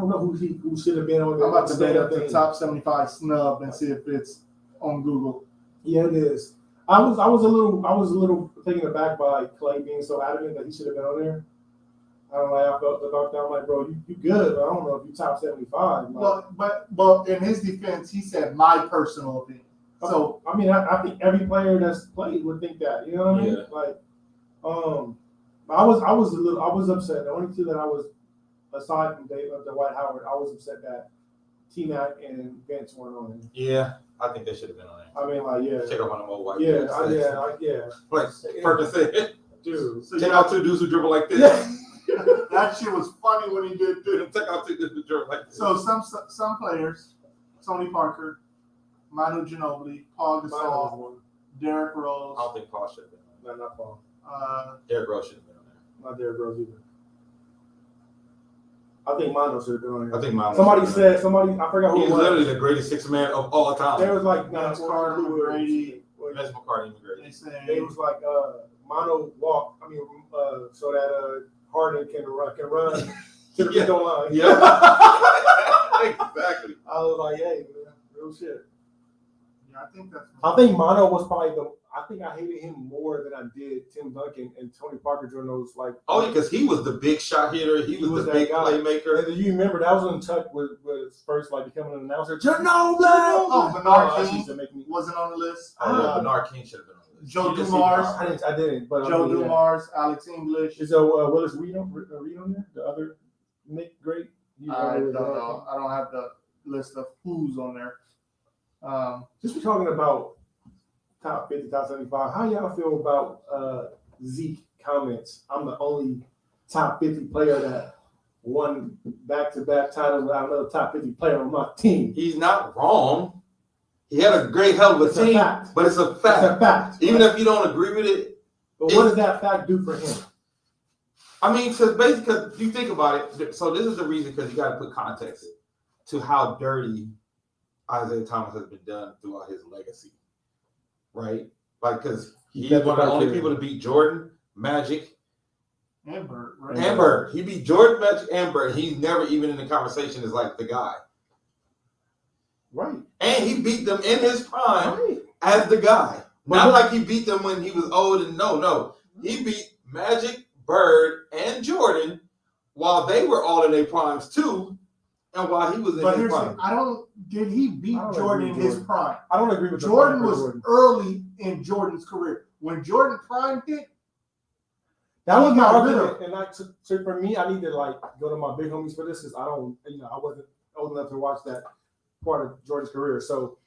know who should have been on there. I'm about to date up the top 75 snub and see if it's on Google. Yeah, it is. I was a little taken aback by Clay being so adamant that he should have been on there. I don't know. I felt about that. I'm like, bro, you good, but I don't know if you top 75. Like, but in his defense, he said my personal opinion. So I mean, I think every player that's played would think that. You know what I mean? Yeah. Like, I was upset. The only 2 that I was, aside from Dwight Howard, I was upset that T-Mac and Vince weren't on it. Yeah, I think they should have been on there. I mean, like, yeah. Check out one of them old white Yeah, dudes. yeah. Like Perkins said, Dude. So check out 2 dudes who dribble like this. Yeah. that shit was funny when he did this. Check out 2 dudes who dribble like this. So some players, Tony Parker, Manu Ginobili, Paul Gasol, Derrick Rose. I don't think Paul should have been on there. No, not Paul. Derrick Rose should have been on there. Not Derrick Rose either. I think Mondo should have been on here. I think Manu. Somebody, I forgot who he's it was. literally the greatest 6 man of all time. There was like Vince Carter, McGrady. Vince McCartney and McGrady. They say It was like Mono walk. So that Harden can run to the free throw line. Yeah. Exactly. I was like, hey, man, real shit. Yeah, I think Mono was probably I think I hated him more than I did Tim Duncan and Tony Parker during those like. Oh, because he was the big shot hitter. He was the big playmaker. And you remember that was when Tuck was first like becoming an announcer. Ginobili! Bernard King wasn't on the list. Bernard King should have been on the list. Joe You didn't see Dumars, I didn't. But Joe I mean, yeah. Dumars, Alex English. Is Willis Reed on there? The other Nick Great? I don't know. I don't have the list of who's on there. Just talking about top 50, top 75. How y'all feel about Zeke comments? I'm the only top 50 player that won back-to-back titles without another top 50 player on my team. He's not wrong. He had a great hell of a team, but it's a fact. It's a fact. Even if you don't agree with it. But what does that fact do for him? I mean, because basically, if you think about it, so this is the reason, because you got to put context to how dirty Isaiah Thomas has been done throughout his legacy, right? Like, because he's one of the only people to beat Jordan, Magic, and Bird. Right? and Bird. He beat Jordan, Magic, and Bird. He's never even in the conversation as like the guy. Right. And he beat them in his prime as the guy. Not like he beat them when he was old and no. He beat Magic, Bird, and Jordan while they were all in their primes too, and while he was in his prime. Did he beat Jordan in his prime? I don't agree with Jordan was early in Jordan's career. When Jordan prime hit, that was my argument. And so for me, I need to like go to my big homies for this because I wasn't old enough to watch that part of Jordan's career. So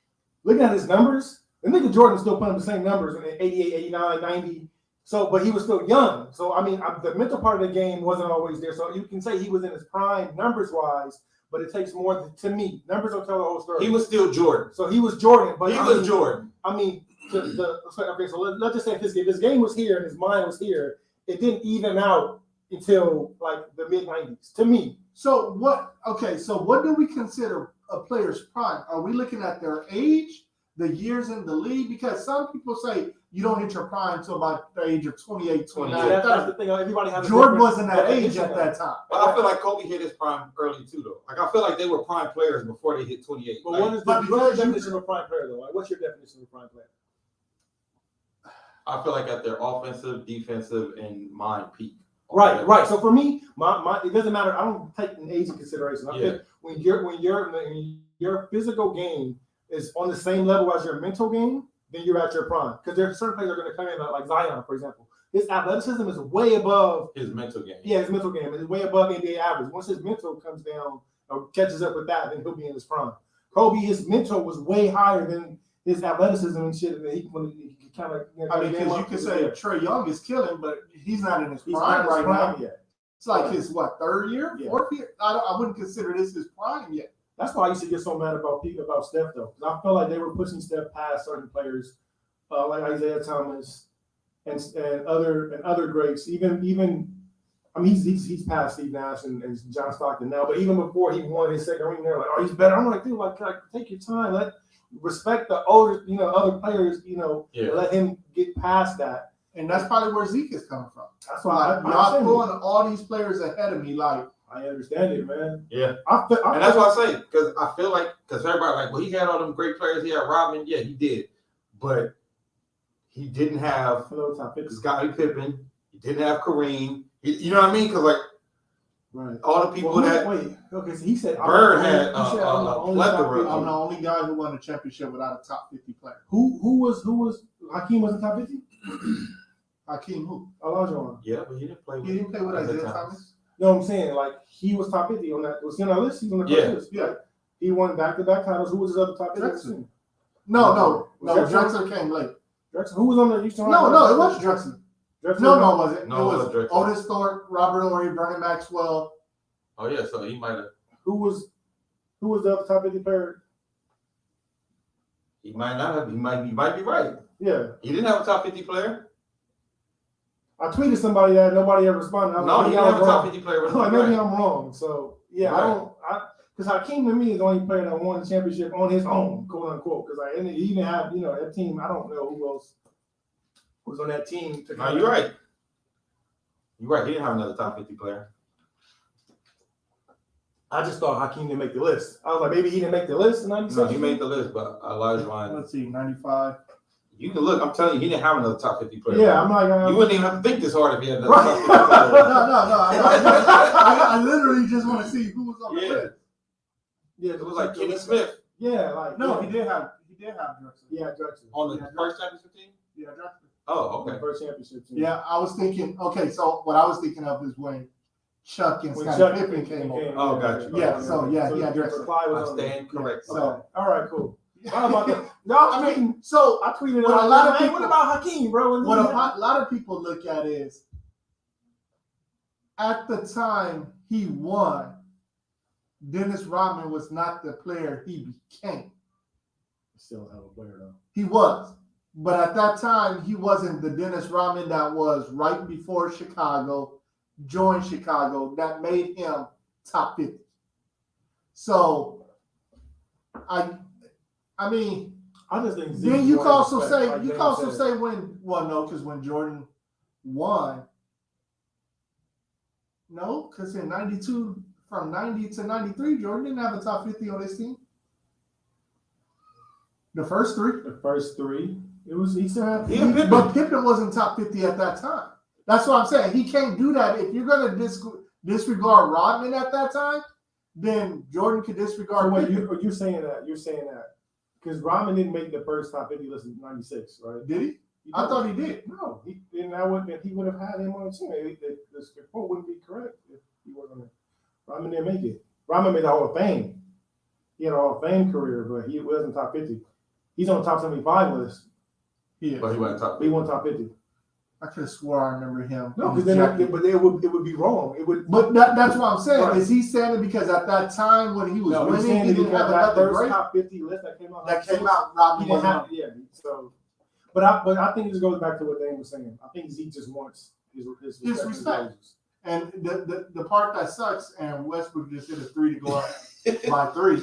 looking at his numbers, the nigga Jordan was still putting the same numbers in 88, 89, 90. So, but he was still young. So, I mean, the mental part of the game wasn't always there. So you can say he was in his prime numbers-wise, but it takes more to me. Numbers don't tell the whole story. He was still Jordan. So he was Jordan. But Jordan. I mean, okay, so let's just say if his game was here and his mind was here, it didn't even out until like the mid-90s, to me. So what do we consider a player's prime? Are we looking at their age, the years in the league? Because some people say you don't hit your prime until about the age of 28, 29. That's the thing. Everybody has Jordan wasn't that age at that time. But I feel like Kobe hit his prime early too, though. Like I feel like they were prime players before they hit 28. But what is the definition of a prime player, though? Like, what's your definition of a prime player? I feel like at their offensive, defensive, and mind peak. Right. So for me, my it doesn't matter. I don't take an age in consideration. I think when your physical game is on the same level as your mental game, then you're at your prime. Because there are certain players that are going to come in, like Zion, for example. His athleticism is way above his mental game. Yeah, his mental game is way above NBA average. Once his mental comes down or catches up with that, then he'll be in his prime. Kobe, his mental was way higher than his athleticism and shit. That he kind of. I mean, because you could say Trae Young is killing, but he's not in his prime right now yet. It's like his third year, fourth year. I wouldn't consider this his prime yet. That's why I used to get so mad about Steph though, because I felt like they were pushing Steph past certain players, like Isaiah Thomas and other greats. Even I mean he's past Steve Nash and John Stockton now, but even before he won his second ring, they're like, oh, he's better. I'm like, dude, like take your time, respect the older, other players, let him get past that. And that's probably where Zeke is coming from. That's why y'all throwing all these players ahead of me, like. I understand it, man. Yeah. And that's what I say, because I feel like, everybody like, well, he had all them great players. He had Rodman. Yeah, he did. But he didn't have Scottie Pippen. He didn't have Kareem. You know what I mean? Because, all the people okay, so he said Bird had a plethora. I'm the only guy who won a championship without a top 50 player. Who was Hakeem wasn't top 50? Hakeem who? Olajuwon. Yeah, but he didn't play with Isaiah Thomas. You know what I'm saying? Like, he was top 50 on that. Was he on that list? He's on the first list. Yeah. He won back-to-back titles. Who was his other top 50? No. Drexler came late. Drexler? Who was on the Houston? No, it wasn't Drexler. No, it wasn't. No, it was Drexler. Otis Thorpe, Robert Horry, Vernon Maxwell. Oh, yeah, so he might have. Who was the other top 50 player? He might not have. He might be right. Yeah. He didn't have a top 50 player. I tweeted somebody that nobody ever responded. No, he didn't have a top 50 player. Maybe I'm wrong. So, yeah, because Hakeem to me is the only player that won the championship on his own, quote unquote. Because he didn't have, that team. I don't know who else was on that team. No, you're right. You're right. He didn't have another top 50 player. I just thought Hakeem didn't make the list. I was like, maybe he didn't make the list in 96. No, he made the list, but Olajuwon. Let's see, 95. You can look. I'm telling you, he didn't have another top 50 player. Yeah, I'm like, you wouldn't even have to think this hard if he had another top 50 player. No. I literally just want to see who was on the list. Yeah, it was like Kenny Smith. Yeah, like he did have Drexler. Yeah, Drexler on the first championship team. Yeah, Drexler. Oh, The okay. first championship team. Yeah, I was thinking. Okay, so what I was thinking of is when Chuck and When Scottie Chuck Pippen came over. Oh, gotcha. Yeah, so yeah, he so addressed it. Clyde was I on there. stand correct. So All right, cool. How about that? No, I mean, so I tweeted what out, a lot of man, people- what about Hakeem, bro? what a lot of people look at is at the time he won, Dennis Rodman was not the player he became. Still have a player though. He was. But at that time, he wasn't the Dennis Rodman that was right before Chicago, joined Chicago, that made him top 50. So, I mean, I just think. then you can also say, like you James can also said. say when, well, no, because when Jordan won, no, because in 92, from 90 to 93, Jordan didn't have a top 50 on his team. The first three. The first three, it was he still had. Yeah, Pippen. But Pippen wasn't top 50 at that time. That's what I'm saying. He can't do that. If you're going to disregard Rodman at that time, then Jordan could disregard So wait, Pippen. you're saying that because Rodman didn't make the first top 50 list in '96, right? Did he? I thought he did. No, he would have had him on the team. The report wouldn't be correct if he wasn't there. Rodman didn't make it. Rodman made the Hall of Fame. He had a Hall of Fame career, but he wasn't top 50. He's on the top 75 list. Yeah. But he went top. He won top 50. I could have swore I remember him. No, because it would be wrong. It would. But that's what I'm saying. Right. Is he saying it because at that time when he was No, he's winning, saying he that didn't because have that another first great? top 50 list that came out. That came out, He Rodman didn't was have. on. Yeah. So, but I think this goes back to what Dane was saying. I think Zeke just wants his respect. And the part that sucks, and Westbrook just hit a three to go up by 3.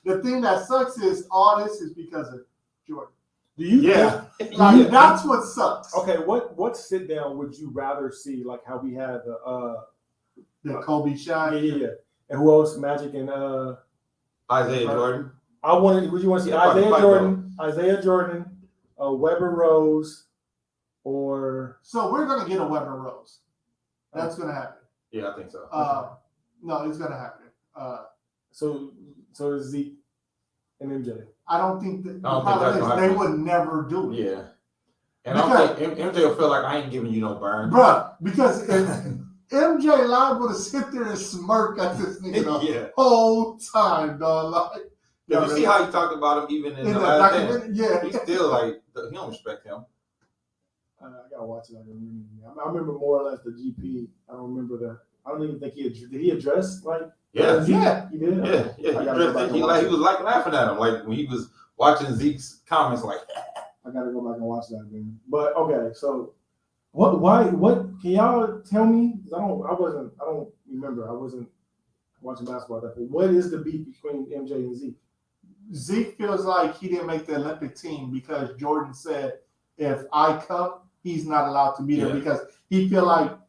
The thing that sucks is all this is because of Jordan. Do you? Yeah. Like, that's what sucks. Okay, what sit down would you rather see? Like how we had The Kobe shot. yeah. And who else? Magic and Isaiah Jordan. would you want to see Yeah, Isaiah Jordan, Weber Rose, or So we're gonna get a Weber Rose. That's gonna happen. Yeah, I think so. No, it's gonna happen. so Zeke and MJ. I don't think that. I don't The think that's problem gonna is they happen. would never do it. Yeah. And I don't think MJ will feel like I ain't giving you no burn. Bruh, because if MJ liable to sit there and smirk at this nigga the Yeah. whole time, dog. Like, Yeah, you see how he talked about him even in in the the last dance? documentary, yeah. He's still like, he don't respect him. I gotta watch it. I remember more or less the GP. I don't remember that. I don't even think did he address like. Yeah. Yeah. He did. Yeah. I He gotta go dressed back it. and He watch he was like laughing at him, like when he was watching Zeke's comments, like, I gotta go back and watch that again. But okay, so what can y'all tell me? I don't remember. I wasn't watching basketball at that point. What is the beef between MJ and Zeke? Zeke feels like he didn't make the Olympic team because Jordan said, if I come, he's not allowed to be there Yeah. because he feel like but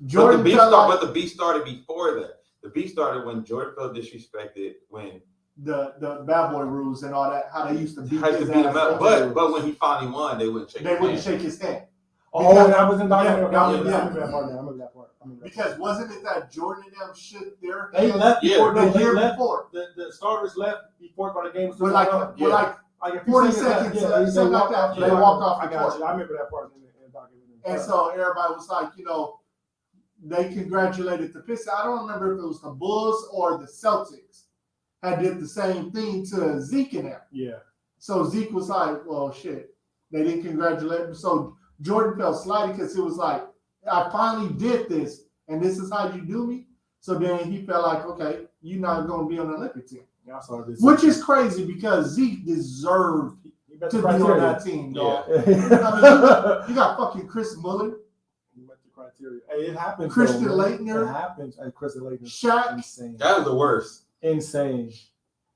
Jordan felt like the beef started before that. The beef started when Jordan felt disrespected when the bad boy rules and all that, how they used to beat had to his beat him up. ass. But when he finally won, they wouldn't shake They his wouldn't hand. shake his hand. Oh, Because- that was in documentary. Yeah, I remember yeah. that part. I remember that part. Because wasn't it that Jordan and them shook their They hands left before the they year left. before? The starters left before the game was With still like, on. with like, Like a few 40 seconds left, seconds, something like that. They walked off I the got court. you. I remember that part in the documentary. and so everybody was like, they congratulated the Pistons. I don't remember if it was the Bulls or the Celtics had did the same thing to Zeke and them. Yeah. So Zeke was like, well, shit. They didn't congratulate him. So Jordan felt slighted because it was like, I finally did this, and this is how you do me. So then he felt like, okay, you're not going to be on the Olympic team. Yeah, I saw this. Which is crazy because Zeke deserved He met to the be on criteria. that team, dog. Yeah. You got fucking Chris Mullin, He met the criteria. Hey, it happens. Christian though, man. Laettner. It happens. Hey, Christian Laettner. Shaq. Insane. That was the worst. Insane.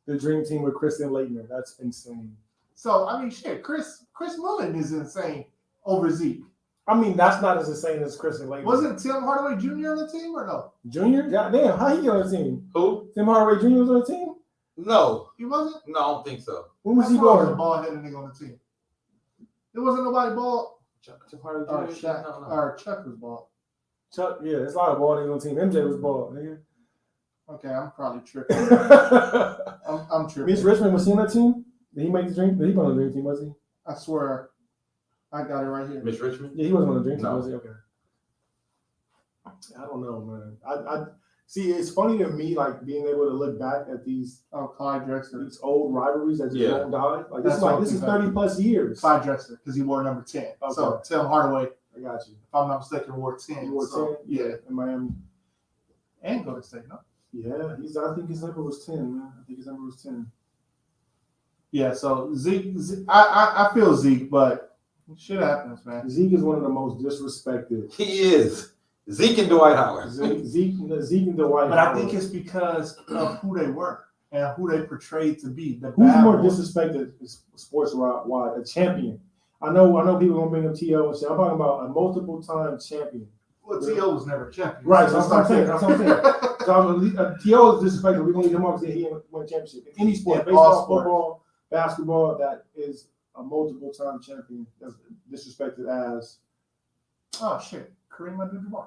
The dream team with Christian Laettner. That's insane. So, I mean, shit, Chris Mullin is insane over Zeke. I mean, that's not as insane as Christian Laettner. Wasn't Tim Hardaway Jr. on the team or no? Junior? Goddamn, how he get on the team? Who? Tim Hardaway Jr. was on the team? No. He wasn't? No, I don't think so. When was he I thought it was a born? bald-headed nigga on the team. There wasn't nobody bald. Chuck Or Shaq, or Chuck was bald. Chuck, yeah, there's a lot of ball niggas on the team. MJ was bald, nigga. Okay, I'm probably tripping. I'm tripping. Mitch Richmond was he on that team? Did he make the dream? Did he go on the dream team, was he? I swear. I got it right here. Mitch Richmond? Yeah, he wasn't on the dream team, No. was he? Okay. I don't know, man. I see. It's funny to me, like being able to look back at these Clyde Drexler. these old rivalries that just Yeah. don't die. Like That's this is 30+ years. Clyde Drexler, because he wore number 10. Okay. So Tim Hardaway, I got you. if I'm not mistaken, wore 10. He wore 10. Yeah. In Miami. And Golden State, no? Yeah, I think his number was 10, man. I think his number was 10. Yeah, so Zeke I feel Zeke, but shit happens, man. Zeke is one of the most disrespected. He is. Zeke and Dwight Howard. Zeke and Dwight. But I think it's because of who they were and who they portrayed to be. The Who's bad more boys. disrespected sports wide? A champion. I know people gonna bring up T.O. and shit. I'm talking about a multiple time champion. Well, T.O. was never a champion. Right, so that's what I'm saying. So T.O. is disrespected. We're gonna leave him off because he didn't win a championship. In any sport, Yeah, baseball, all sports. football, basketball, that is a multiple time champion that's disrespected as. Oh shit, Kareem Abdul-Jabbar.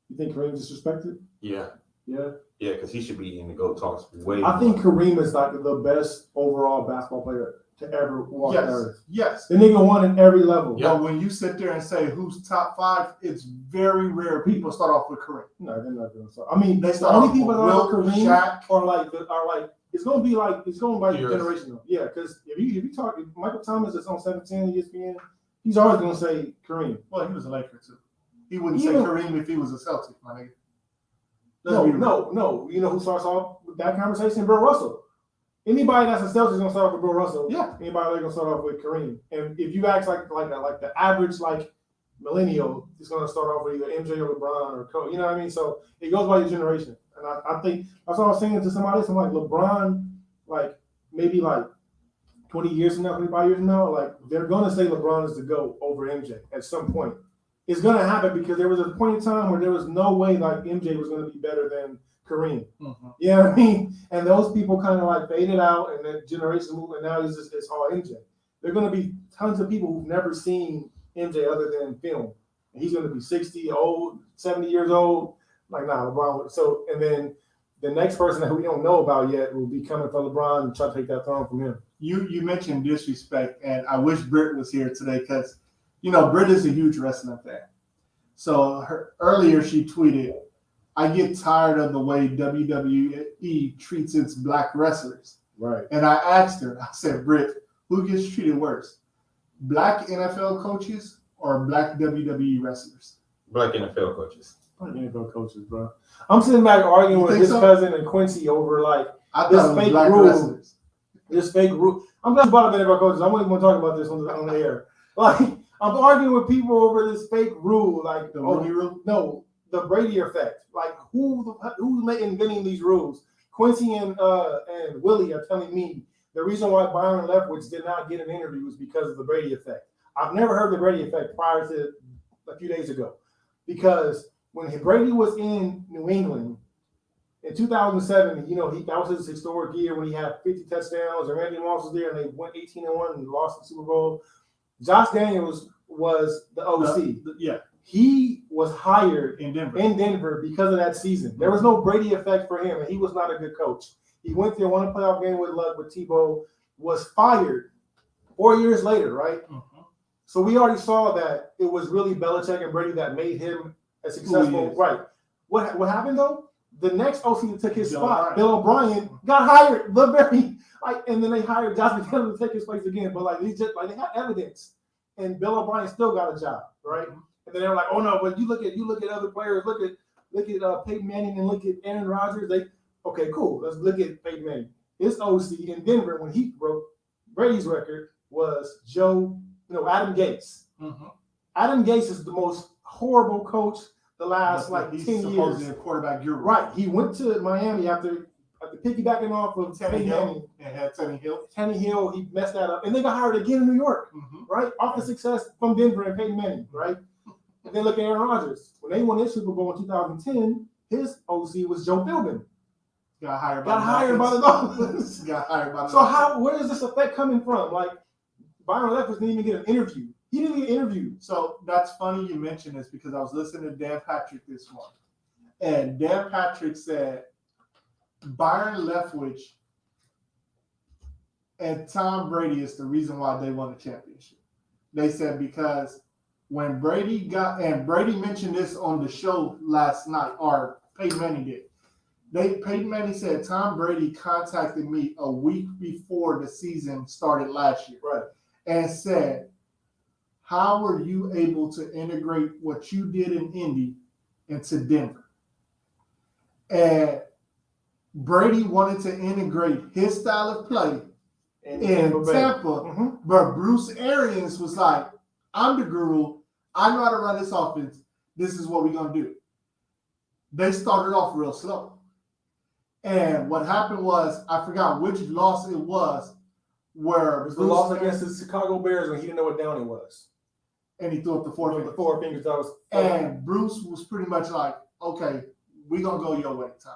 You think Kareem disrespected? Yeah. Yeah. Yeah, because he should be in the GOAT talks way I think more. Kareem is like the best overall basketball player to ever walk the earth. Yes. The nigga won in every level. Yeah. But when you sit there and say who's top 5, it's very rare people start off with Kareem. No, they're not doing so. I mean, They the start only off people with that are Wilt, Kareem Shaq. are like it's gonna be Years. generational. Yeah, because if you talk, if Michael Thomas is on 710 ESPN, he's always gonna say Kareem. Well, he was a Laker too. He wouldn't Even- say Kareem if he was a Celtic, my nigga. Let's be real. No. You know who starts off with that conversation? Bill Russell. Anybody that's a Celtics is gonna start off with Bill Russell. Yeah. Anybody that's gonna start off with Kareem. And if you ask like the average millennial is gonna start off with either MJ or LeBron or Kobe. You know what I mean? So it goes by your generation. And I think that's what I was saying to somebody else. I'm like LeBron, maybe 20 years from now, 25 years from now, they're gonna say LeBron is the GOAT over MJ at some point. It's gonna happen because there was a point in time where there was no way MJ was gonna be better than Kareem. Mm-hmm. You know what I mean? And those people kind of faded out, and then generations moved, and now it's all MJ. There are gonna be tons of people who've never seen MJ other than film, and he's gonna be 60, old, 70 years old. LeBron. So, and then the next person that we don't know about yet will be coming for LeBron and try to take that throne from him. You mentioned disrespect, and I wish Britt was here today because, Britt is a huge wrestling fan. So earlier she tweeted, "I get tired of the way WWE treats its black wrestlers." Right. And I asked her, I said, "Britt, who gets treated worse, black NFL coaches or black WWE wrestlers?" Black NFL coaches. NFL coaches, bro. I'm sitting back arguing You with think his so? cousin and Quincy over I thought This it was fake black rule. wrestlers. this fake rule. I'm glad you brought up NFL coaches. I wasn't going to talk about this on the air. I'm arguing with people over this fake rule, The Rooney rule? No, the Brady effect. Who's inventing these rules? Quincy and Willie are telling me the reason why Byron Leftwich did not get an interview was because of the Brady effect. I've never heard the Brady effect prior to a few days ago, because when Brady was in New England in 2007, that was his historic year when he had 50 touchdowns, and Randy Moss was there, and they went 18-1 and lost the Super Bowl. Josh Daniels was the OC. Yeah, He was hired in Denver. in Denver because of that season. There was no Brady effect for him, and he was not a good coach. He went there, won a playoff game with Tebow, was fired 4 years later, right? Mhm. So we already saw that it was really Belichick and Brady that made him a successful. is. Right. What happened though? The next OC that took his Bill spot, O'Brien. Bill O'Brien, got hired. And then they hired Josh McDaniels to take his place again. But they had evidence, and Bill O'Brien still got a job, right? And then they're like, oh no, but you look at other players, look at Peyton Manning and look at Aaron Rodgers. Okay, cool. Let's look at Peyton Manning. His OC in Denver when he broke Brady's record was Adam Gase. Mm-hmm. Adam Gase is the most horrible coach the last He's 10 supposedly years. a quarterback guru. Right. He went to Miami after piggybacking off of Peyton Manning. And had Teddy Hill. Tanny Hill, he messed that up. And they got hired again in New York, Mm-hmm. right? Off the success from Denver and Peyton Manning, right? And then look at Aaron Rodgers. When they won their Super Bowl in 2010, his OC was Joe Philbin. Got hired by the Dolphins. Got hired by the So where is this effect coming from? Byron Leftwich didn't even get an interview. He didn't get interviewed. So that's funny you mentioned this because I was listening to Dan Patrick this morning. And Dan Patrick said Byron Leftwich and Tom Brady is the reason why they won the championship. They said because when Brady Brady mentioned this on the show last night, or Peyton Manning did. Peyton Manning said Tom Brady contacted me a week before the season started last year, Right. and said, "How were you able to integrate what you did in Indy into Denver?" And Brady wanted to integrate his style of play in Tampa, but Bruce Arians was like, "I'm the guru. I know how to run this offense. This is what we're going to do." They started off real slow. And what happened was, I forgot which loss it was, where It was the loss against the Chicago Bears when he didn't know what down it was. And he threw up the four fingers. That was, and Bruce was pretty much like, "Okay, we're going to go your way, Tom."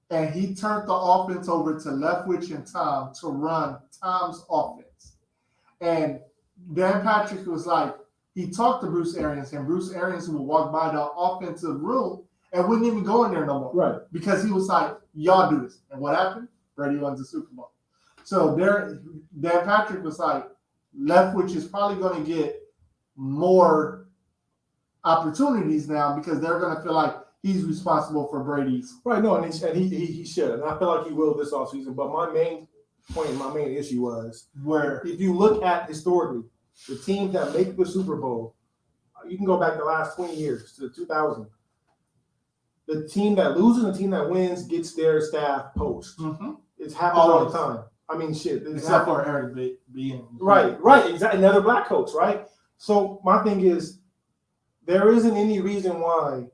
And he turned the offense over to Leftwich and Tom to run Tom's offense. And Dan Patrick was like, he talked to Bruce Arians, and Bruce Arians would walk by the offensive room and wouldn't even go in there no more. Right. Because he was like, "Y'all do this." And what happened? Brady wins the Super Bowl. So Dan Patrick was like, Leftwich is probably going to get more opportunities now because they're going to feel like he's responsible for Brady's. Right, no, and he should. And I feel like he will this offseason. But my main point, my main issue was Where if you look at historically, the teams that make the Super Bowl, you can go back the last 20 years to 2000. The team that loses and the team that wins gets their staff post. It's happened all the time. I mean, shit. Except for Eric being. Right, exactly. Another black coach, right? So my thing is, there isn't any reason why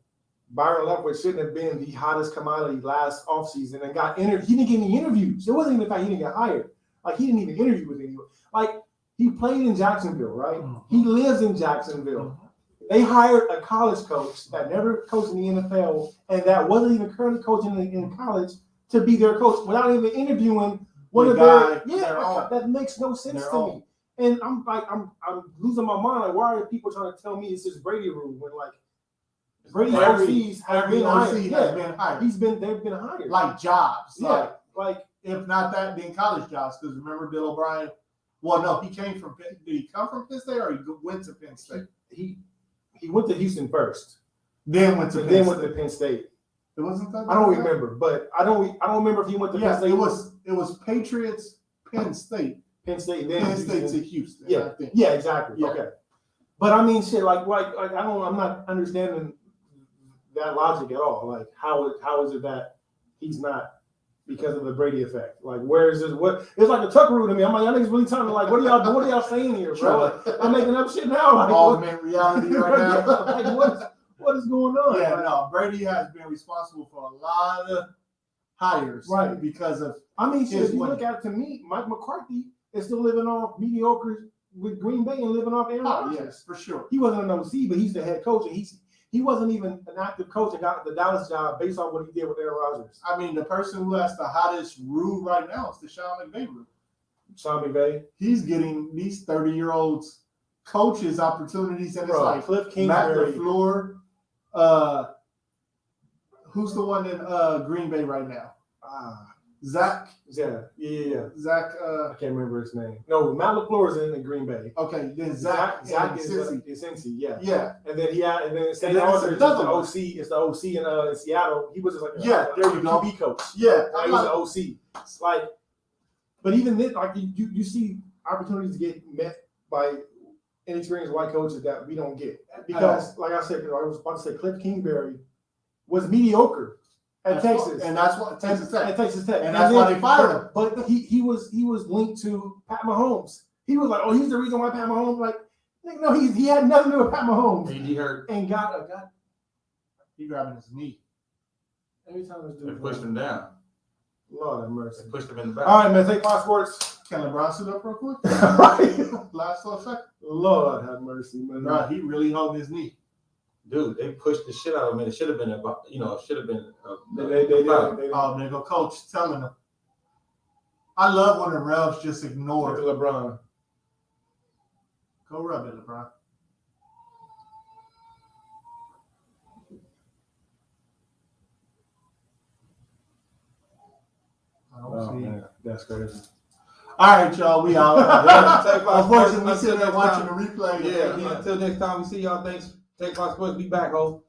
Byron Leftwich shouldn't have been the hottest commodity last offseason and got interviewed. He didn't get any interviews. It wasn't even the fact he didn't get hired. Like, he didn't even interview with anyone. Like, he played in Jacksonville, right? He lives in Jacksonville. They hired a college coach that never coached in the NFL and that wasn't even currently coaching in college to be their coach without even interviewing one of their that makes no sense to me. And I'm like, I'm losing my mind. Like, why are people trying to tell me it's just Brady rule when like Brady's OCs have been hired? They've been hired. Like jobs. Like if not that, then college jobs. Because remember Bill O'Brien? Well, no, he came from Penn. Did he come from Penn State or he went to Penn State? He went to Houston first. Then went to Penn State. It wasn't that. I don't remember, but I don't remember if he went to Penn State. It was Patriots, Penn State, then Penn State to Houston. Yeah, I think. Yeah, exactly. Yeah. Okay, but I mean, shit, I'm not understanding that logic at all. Like, how is it that he's not because of the Brady effect? Like, where is this? What? It's like a Tuckaroo to me. I'm like, y'all niggas really trying to like, what are y'all saying here, bro? Like, I'm making up shit now. Like, augment reality right now. Like, what is going on? Yeah, like, no, Brady has been responsible for a lot of hires, right? Because of shit, if you look at it, to me, Mike McCarthy is still living off mediocre with Green Bay and living off Aaron Rodgers. Yes, for sure. He wasn't an OC, but he's the head coach, and he wasn't even an active coach and got the Dallas job based on what he did with Aaron Rodgers. I mean, the person who has the hottest rule right now is the Sean McVay rule. Sean McVay. He's getting these 30-year-olds coaches opportunities, and it's like Cliff Kingsbury. Matt LaFleur. Who's the one in Green Bay right now? Zach. Yeah. Zach. I can't remember his name. No, Matt LaFleur is in Green Bay. Okay, then Zach is Cincy. Yeah. And then St. Arthur is the OC. It's the OC in Seattle. He was just like there you go. QB coach. Yeah, he was an OC. It's like, but even then, like you see opportunities to get met by inexperienced white coaches that we don't get because, like I said, I was about to say Cliff Kingsbury was mediocre at Texas, and that's what Texas Tech, and that's why they fired him. But he was linked to Pat Mahomes. He was like, oh, he's the reason why Pat Mahomes. Like, no, he had nothing to do with Pat Mahomes. He hurt and got he grabbing his knee. Every time they pushed him down. Lord have mercy. They pushed him in the back. All right, man. Take my sports. Can LeBron sit up real quick? Right. Last second. Lord have mercy, man. Right, he really held his knee. Dude, they pushed the shit out of him. And it should have been They there go coach telling him. I love when the refs just ignore LeBron. Go rub it, LeBron. I don't see. Man, that's crazy. All right, y'all. We out. Unfortunately, we Until sitting there next watching time. the replay. Yeah, until next time we see y'all. Thanks. Take my sports. Be back, ho.